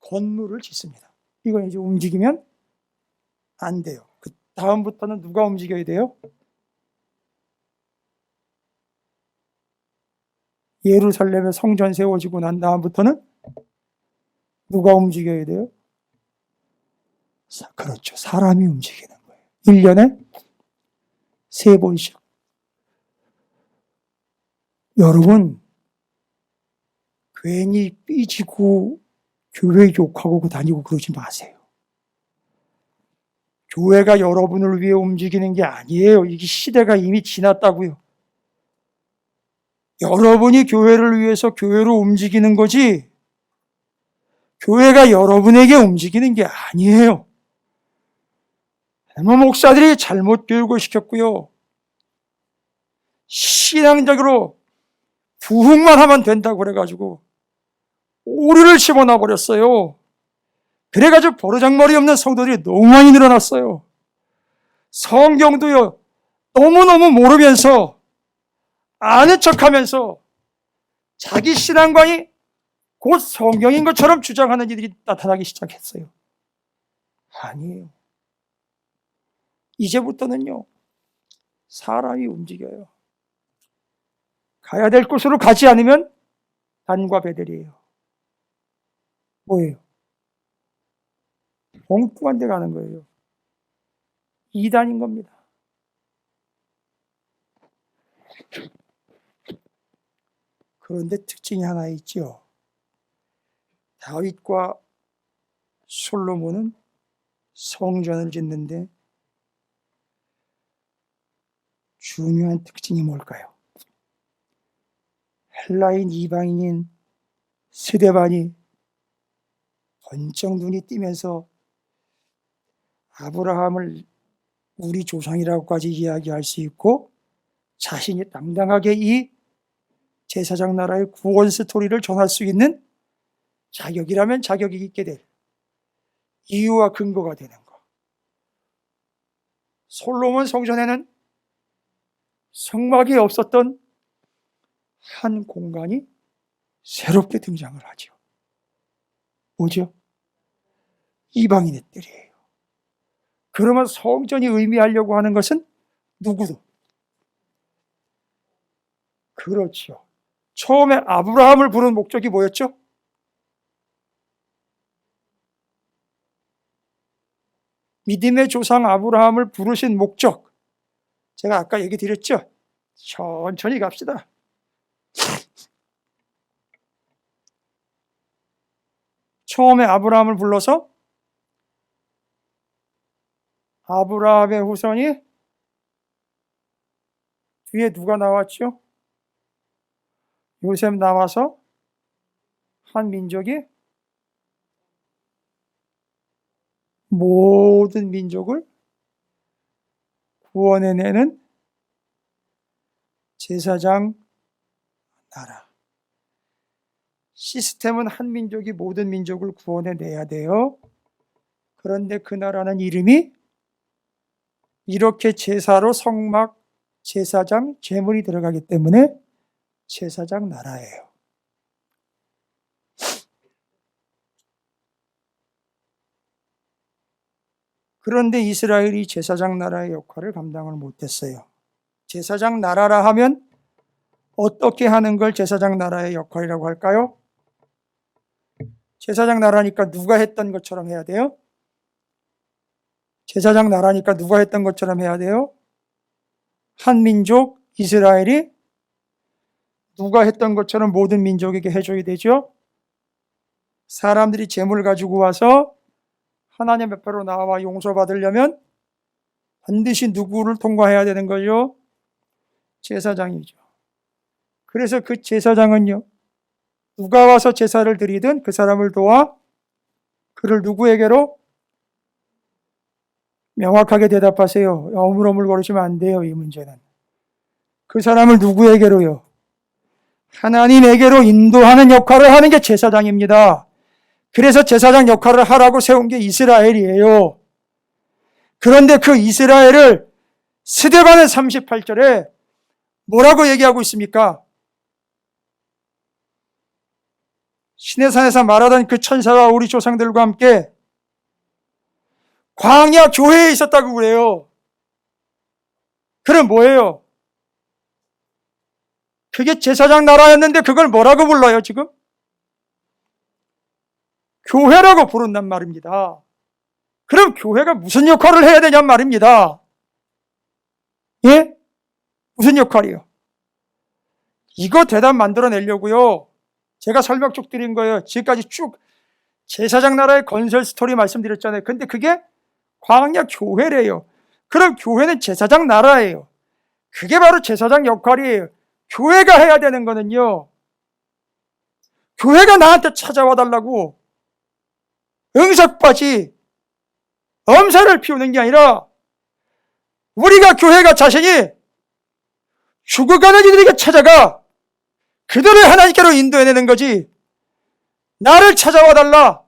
Speaker 1: 건물을 짓습니다. 이거 이제 움직이면 안 돼요. 그 다음부터는 누가 움직여야 돼요? 예루살렘에 성전 세워지고 난 다음부터는 누가 움직여야 돼요? 그렇죠. 사람이 움직이는 거예요. 1년에 3번씩. 여러분, 괜히 삐지고 교회 욕하고 다니고 그러지 마세요. 교회가 여러분을 위해 움직이는 게 아니에요. 이게 시대가 이미 지났다고요. 여러분이 교회를 위해서 교회로 움직이는 거지 교회가 여러분에게 움직이는 게 아니에요. 목사들이 잘못 교육을 시켰고요. 신앙적으로 부흥만 하면 된다고 그래가지고 오류를 집어넣어 버렸어요. 그래가지고 버르장머리 없는 성도들이 너무 많이 늘어났어요. 성경도요, 너무너무 모르면서 아는 척하면서 자기 신앙관이 곧 성경인 것처럼 주장하는 이들이 나타나기 시작했어요. 아니에요. 이제부터는요, 사람이 움직여요. 가야 될 곳으로 가지 않으면 단과 베델이에요. 뭐예요? 엉뚱한 데 가는 거예요. 이단인 겁니다. 그런데 특징이 하나 있죠. 다윗과 솔로몬은 성전을 짓는데 중요한 특징이 뭘까요? 헬라인 이방인인 스데반이 번쩍 눈이 띄면서 아브라함을 우리 조상이라고까지 이야기할 수 있고 자신이 당당하게 이 제사장 나라의 구원 스토리를 전할 수 있는 자격이라면 자격이 있게 될 이유와 근거가 되는 것. 솔로몬 성전에는 성막이 없었던 한 공간이 새롭게 등장을 하죠. 뭐죠? 이방인의 뜰이에요. 그러면 성전이 의미하려고 하는 것은 누구도? 그렇죠. 처음에 아브라함을 부른 목적이 뭐였죠? 믿음의 조상 아브라함을 부르신 목적. 제가 아까 얘기 드렸죠? 천천히 갑시다. 처음에 아브라함을 불러서 아브라함의 후손이 뒤에 누가 나왔죠? 요셉 나와서 한 민족이 모든 민족을 구원해내는 제사장 나라. 시스템은 한 민족이 모든 민족을 구원해내야 돼요. 그런데 그 나라는 이름이 이렇게 제사로 성막, 제사장, 제물이 들어가기 때문에 제사장 나라예요. 그런데 이스라엘이 제사장 나라의 역할을 감당을 못했어요. 제사장 나라라 하면 어떻게 하는 걸 제사장 나라의 역할이라고 할까요? 제사장 나라니까 누가 했던 것처럼 해야 돼요? 제사장 나라니까 누가 했던 것처럼 해야 돼요? 한 민족 이스라엘이 누가 했던 것처럼 모든 민족에게 해줘야 되죠? 사람들이 재물 가지고 와서 하나님 앞으로 나와 용서받으려면 반드시 누구를 통과해야 되는 거죠? 제사장이죠. 그래서 그 제사장은요, 누가 와서 제사를 드리든 그 사람을 도와 그를 누구에게로? 명확하게 대답하세요. 어물어물거리시면 안 돼요, 이 문제는. 그 사람을 누구에게로요? 하나님에게로 인도하는 역할을 하는 게 제사장입니다. 그래서 제사장 역할을 하라고 세운 게 이스라엘이에요. 그런데 그 이스라엘을 스데반은 38절에 뭐라고 얘기하고 있습니까? 시내산에서 말하던 그 천사가 우리 조상들과 함께 광야 교회에 있었다고 그래요. 그럼 뭐예요? 그게 제사장 나라였는데 그걸 뭐라고 불러요, 지금? 교회라고 부른단 말입니다. 그럼 교회가 무슨 역할을 해야 되냔 말입니다. 예? 무슨 역할이요? 이거 대답 만들어내려고요. 제가 설명 쭉 드린 거예요. 지금까지 쭉 제사장 나라의 건설 스토리 말씀드렸잖아요. 근데 그게 광야 교회래요. 그럼 교회는 제사장 나라예요. 그게 바로 제사장 역할이에요. 교회가 해야 되는 거는요, 교회가 나한테 찾아와 달라고 응석받이 엄살을 피우는 게 아니라 우리가 교회가 자신이 죽어가는 이들에게 찾아가 그들을 하나님께로 인도해내는 거지, 나를 찾아와 달라,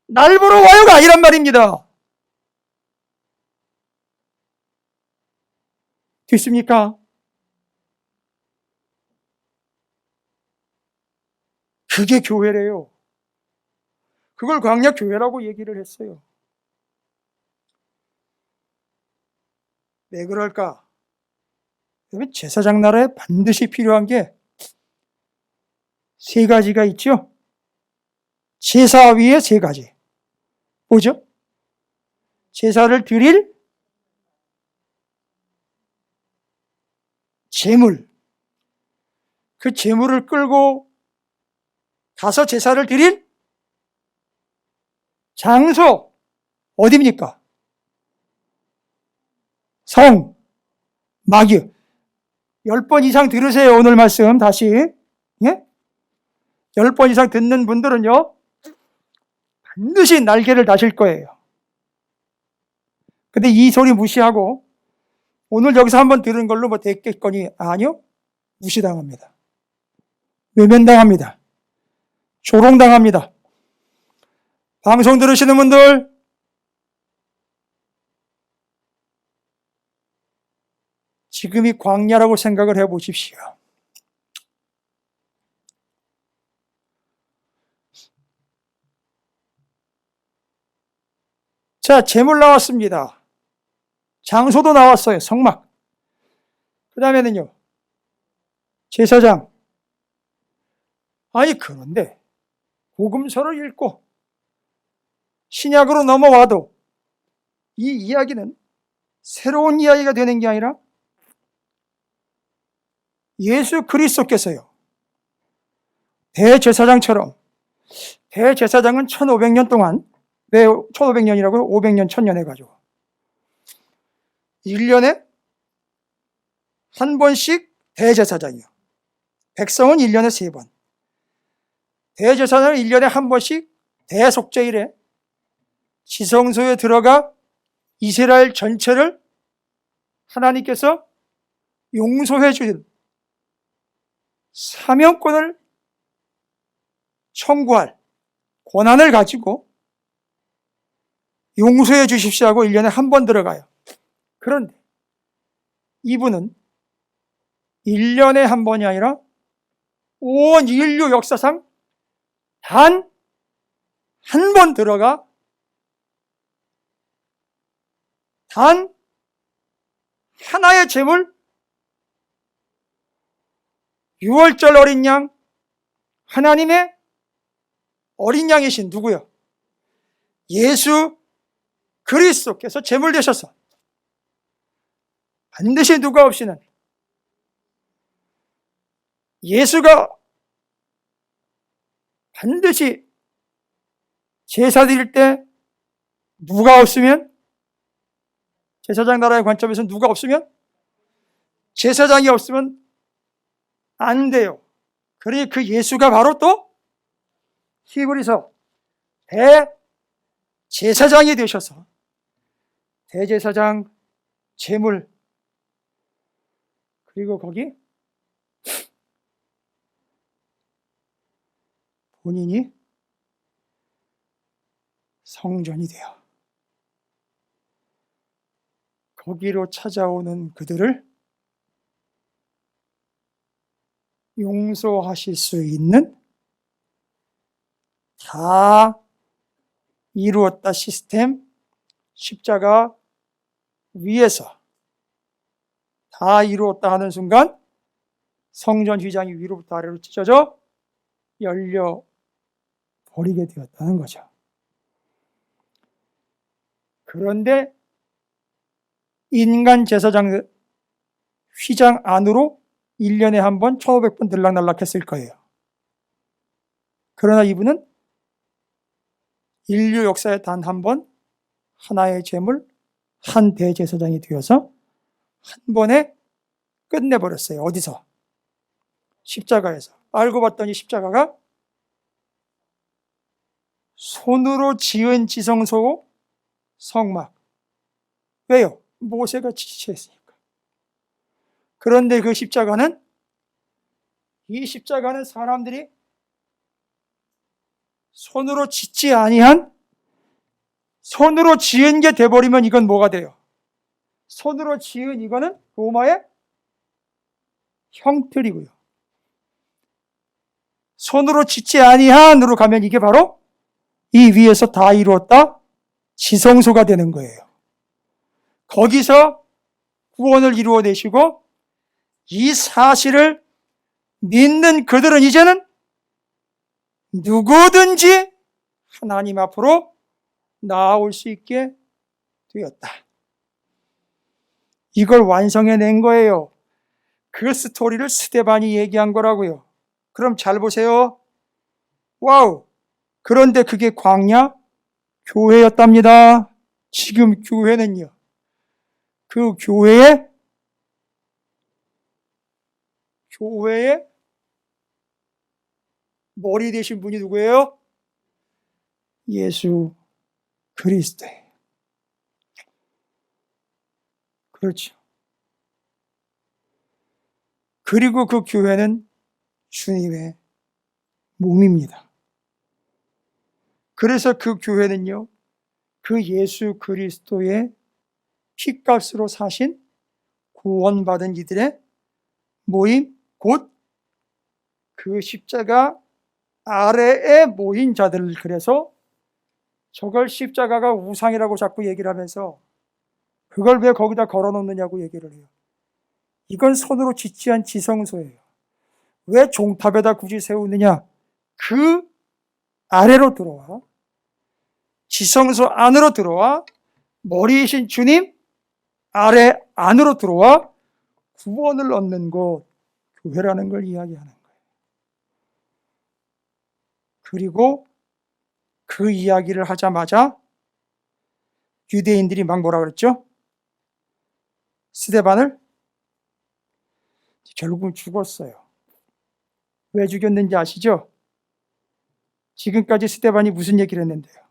Speaker 1: 날 보러 와요가 아니란 말입니다. 됐습니까? 그게 교회래요. 그걸 광야 교회라고 얘기를 했어요. 왜 그럴까? 제사장 나라에 반드시 필요한 게 세 가지가 있죠. 제사 위에 세 가지. 뭐죠? 제사를 드릴 제물. 그 제물을 끌고 가서 제사를 드릴 장소. 어디입니까? 성, 마귀. 10번 이상 들으세요. 오늘 말씀 다시. 예? 10번 이상 듣는 분들은요, 반드시 날개를 다실 거예요. 근데 이 소리 무시하고 오늘 여기서 한번 들은 걸로 뭐 됐겠거니? 아니요. 무시당합니다. 외면당합니다. 조롱당합니다. 방송 들으시는 분들, 지금이 광야라고 생각을 해 보십시오. 자, 제물 나왔습니다. 장소도 나왔어요. 성막. 그 다음에는요, 제사장. 아니, 그런데 복음서를 읽고 신약으로 넘어와도 이 이야기는 새로운 이야기가 되는 게 아니라 예수 그리스도께서요, 대제사장처럼, 대제사장은 1500년 동안, 왜 1500년이라고요? 500년, 1000년 해가지고 1년에 한 번씩 대제사장이요. 백성은 1년에 3번. 대제사장은 1년에 한 번씩 대속죄일에 지성소에 들어가 이스라엘 전체를 하나님께서 용서해 주신 사명권을 청구할 권한을 가지고 용서해 주십시오 하고 1년에 한 번 들어가요. 그런데 이분은 1년에 한 번이 아니라 온 인류 역사상 단 한 번 들어가 단 하나의 제물, 6월절 어린 양, 하나님의 어린 양이신 누구요? 예수 그리스도께서 제물 되셔서 반드시 누가 없이는, 예수가 반드시 제사 드릴 때 누가 없으면, 제사장 나라의 관점에서 누가 없으면, 제사장이 없으면 안 돼요. 그러니 그 예수가 바로 또 히브리서 대제사장이 되셔서 대제사장, 제물, 그리고 거기 본인이 성전이 되어 거기로 찾아오는 그들을 용서하실 수 있는 다 이루었다 시스템, 십자가 위에서 다 이루었다 하는 순간 성전 휘장이 위로부터 아래로 찢어져 열려 버리게 되었다는 거죠. 그런데 인간 제사장 휘장 안으로 1년에 한 번 1500번 들락날락 했을 거예요. 그러나 이분은 인류 역사에 단 한 번 하나의 제물, 한 대제사장이 되어서 한 번에 끝내버렸어요. 어디서? 십자가에서. 알고 봤더니 십자가가 손으로 지은 지성소 성막. 왜요? 모세가 지시했으니까. 그런데 그 십자가는, 이 십자가는 사람들이 손으로 짓지 아니한, 손으로 지은 게 돼버리면 이건 뭐가 돼요? 손으로 지은 이거는 로마의 형틀이고요. 손으로 짓지 아니한으로 가면 이게 바로 이 위에서 다 이루었다 지성소가 되는 거예요. 거기서 구원을 이루어내시고 이 사실을 믿는 그들은 이제는 누구든지 하나님 앞으로 나아올 수 있게 되었다. 이걸 완성해낸 거예요. 그 스토리를 스데반이 얘기한 거라고요. 그럼 잘 보세요. 와우! 그런데 그게 광야 교회였답니다. 지금 교회는요. 그 교회의 머리 되신 분이 누구예요? 예수 그리스도예요. 그렇죠. 그리고 그 교회는 주님의 몸입니다. 그래서 그 교회는요, 그 예수 그리스도의 피값으로 사신 구원받은 이들의 모임, 곧 그 십자가 아래에 모인 자들을, 그래서 저걸 십자가가 우상이라고 자꾸 얘기를 하면서 그걸 왜 거기다 걸어놓느냐고 얘기를 해요. 이건 손으로 짓지한 지성소예요. 왜 종탑에다 굳이 세우느냐? 그 아래로 들어와, 지성소 안으로 들어와, 머리이신 주님 아래 안으로 들어와 구원을 얻는 곳, 교회라는 걸 이야기하는 거예요. 그리고 그 이야기를 하자마자 유대인들이 막 뭐라 그랬죠? 스데반을 결국은 죽었어요. 왜 죽였는지 아시죠? 지금까지 스데반이 무슨 얘기를 했는데요?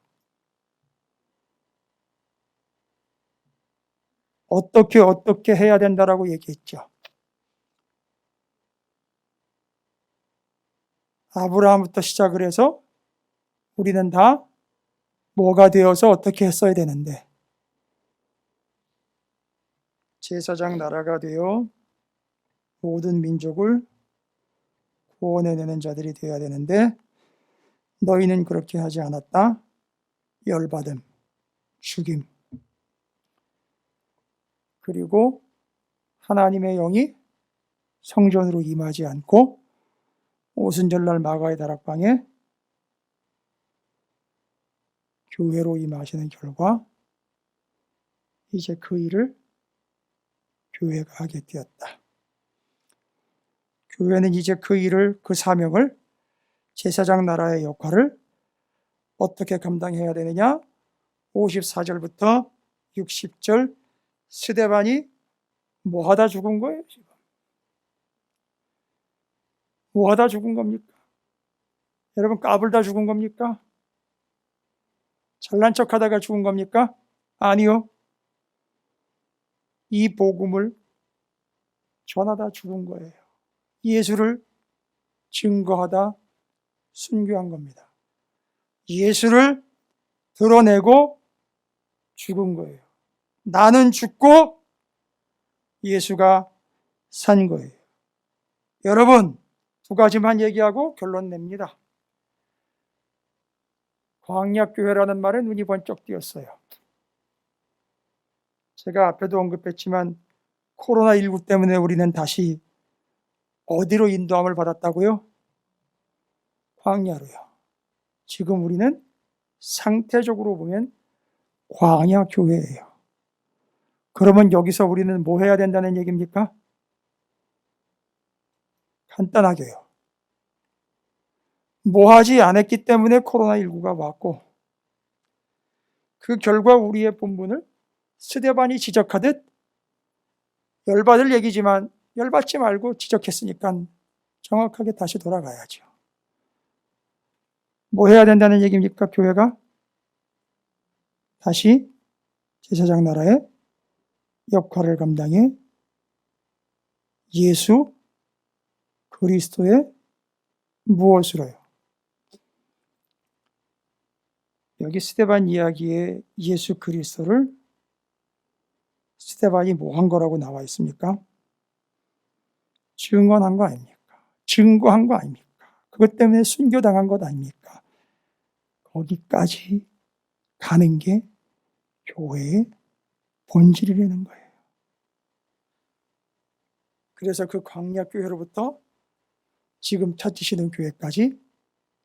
Speaker 1: 어떻게 해야 된다라고 얘기했죠. 아브라함부터 시작을 해서 우리는 다 뭐가 되어서 어떻게 했어야 되는데, 제사장 나라가 되어 모든 민족을 구원해내는 자들이 되어야 되는데 너희는 그렇게 하지 않았다. 열받음, 죽임, 그리고 하나님의 영이 성전으로 임하지 않고 오순절날 마가의 다락방에 교회로 임하시는 결과 이제 그 일을 교회가 하게 되었다. 교회는 이제 그 일을, 그 사명을, 제사장 나라의 역할을 어떻게 감당해야 되느냐? 54절부터 60절 스데반이 뭐 하다 죽은 거예요, 지금? 뭐 하다 죽은 겁니까? 여러분, 까불다 죽은 겁니까? 잘난 척 하다가 죽은 겁니까? 아니요. 이 복음을 전하다 죽은 거예요. 예수를 증거하다 순교한 겁니다. 예수를 드러내고 죽은 거예요. 나는 죽고 예수가 산 거예요. 여러분, 두 가지만 얘기하고 결론 냅니다. 광야교회라는 말에 눈이 번쩍 띄었어요. 제가 앞에도 언급했지만 코로나19 때문에 우리는 다시 어디로 인도함을 받았다고요? 광야로요. 지금 우리는 상태적으로 보면 광야교회예요. 그러면 여기서 우리는 뭐 해야 된다는 얘기입니까? 간단하게요. 뭐 하지 않았기 때문에 코로나19가 왔고, 그 결과 우리의 본분을 스데반이 지적하듯 열받을 얘기지만 열받지 말고 지적했으니까 정확하게 다시 돌아가야죠. 뭐 해야 된다는 얘기입니까? 교회가 다시 제사장 나라의 역할을 감당해 예수 그리스도의 무엇으로요? 여기 스데반 이야기에 예수 그리스도를 스데반이 뭐 한 거라고 나와 있습니까? 증언한 거 아닙니까? 증거한 거 아닙니까? 그것 때문에 순교당한 것 아닙니까? 거기까지 가는 게 교회의 본질이라는 거예요. 그래서 그 광야교회로부터 지금 찾으시는 교회까지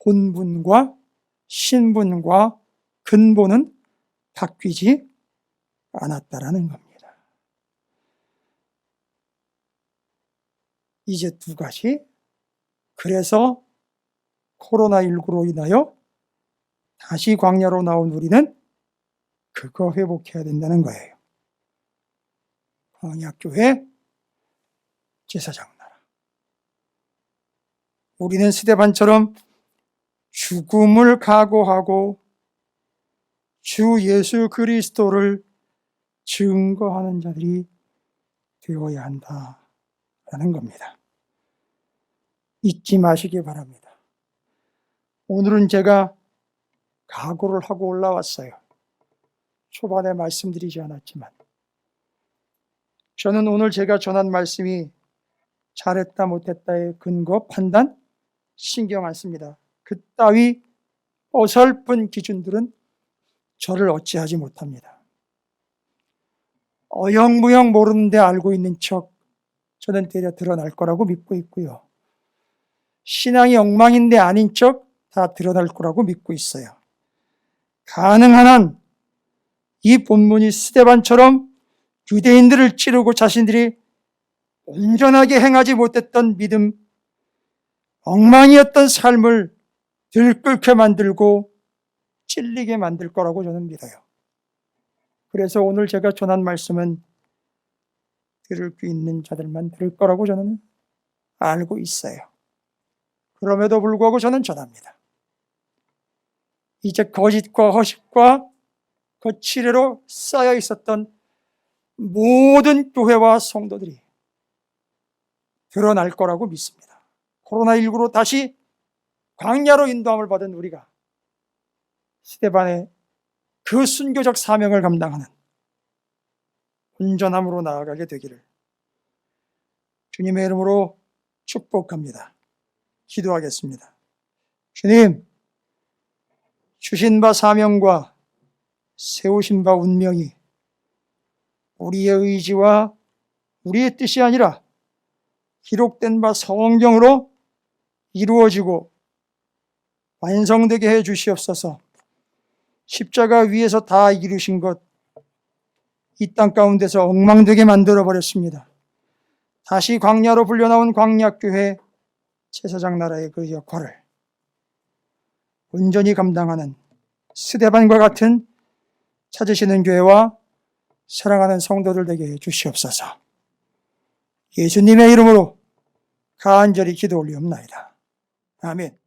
Speaker 1: 본분과 신분과 근본은 바뀌지 않았다라는 겁니다. 이제 두 가지. 그래서 코로나19로 인하여 다시 광야로 나온 우리는 그거 회복해야 된다는 거예요. 광야교회 제사장 나라. 우리는 스데반처럼 죽음을 각오하고 주 예수 그리스도를 증거하는 자들이 되어야 한다라는 겁니다. 잊지 마시기 바랍니다. 오늘은 제가 각오를 하고 올라왔어요. 초반에 말씀드리지 않았지만 저는 오늘 제가 전한 말씀이 잘했다 못했다의 근거, 판단 신경 안 씁니다. 그따위 어설픈 기준들은 저를 어찌하지 못합니다. 어영부영 모르는데 알고 있는 척 저는 되려 드러날 거라고 믿고 있고요. 신앙이 엉망인데 아닌 척 다 드러날 거라고 믿고 있어요. 가능한 한 이 본문이 스데반처럼 유대인들을 찌르고 자신들이 온전하게 행하지 못했던 믿음, 엉망이었던 삶을 들끓게 만들고 찔리게 만들 거라고 저는 믿어요. 그래서 오늘 제가 전한 말씀은 들을 수 있는 자들만 들을 거라고 저는 알고 있어요. 그럼에도 불구하고 저는 전합니다. 이제 거짓과 허식과 거칠애로 쌓여 있었던 모든 교회와 성도들이 드러날 거라고 믿습니다. 코로나19로 다시 광야로 인도함을 받은 우리가 스데반의 그 순교적 사명을 감당하는 온전함으로 나아가게 되기를 주님의 이름으로 축복합니다. 기도하겠습니다. 주님, 주신 바 사명과 세우신 바 운명이 우리의 의지와 우리의 뜻이 아니라 기록된 바 성경으로 이루어지고 완성되게 해 주시옵소서. 십자가 위에서 다 이루신 것, 이 땅 가운데서 엉망되게 만들어버렸습니다. 다시 광야로 불려나온 광야교회 제사장 나라의 그 역할을 온전히 감당하는 스데반과 같은 찾으시는 교회와 사랑하는 성도들 되게 해 주시옵소서. 예수님의 이름으로 간절히 기도 올리옵나이다. 아멘.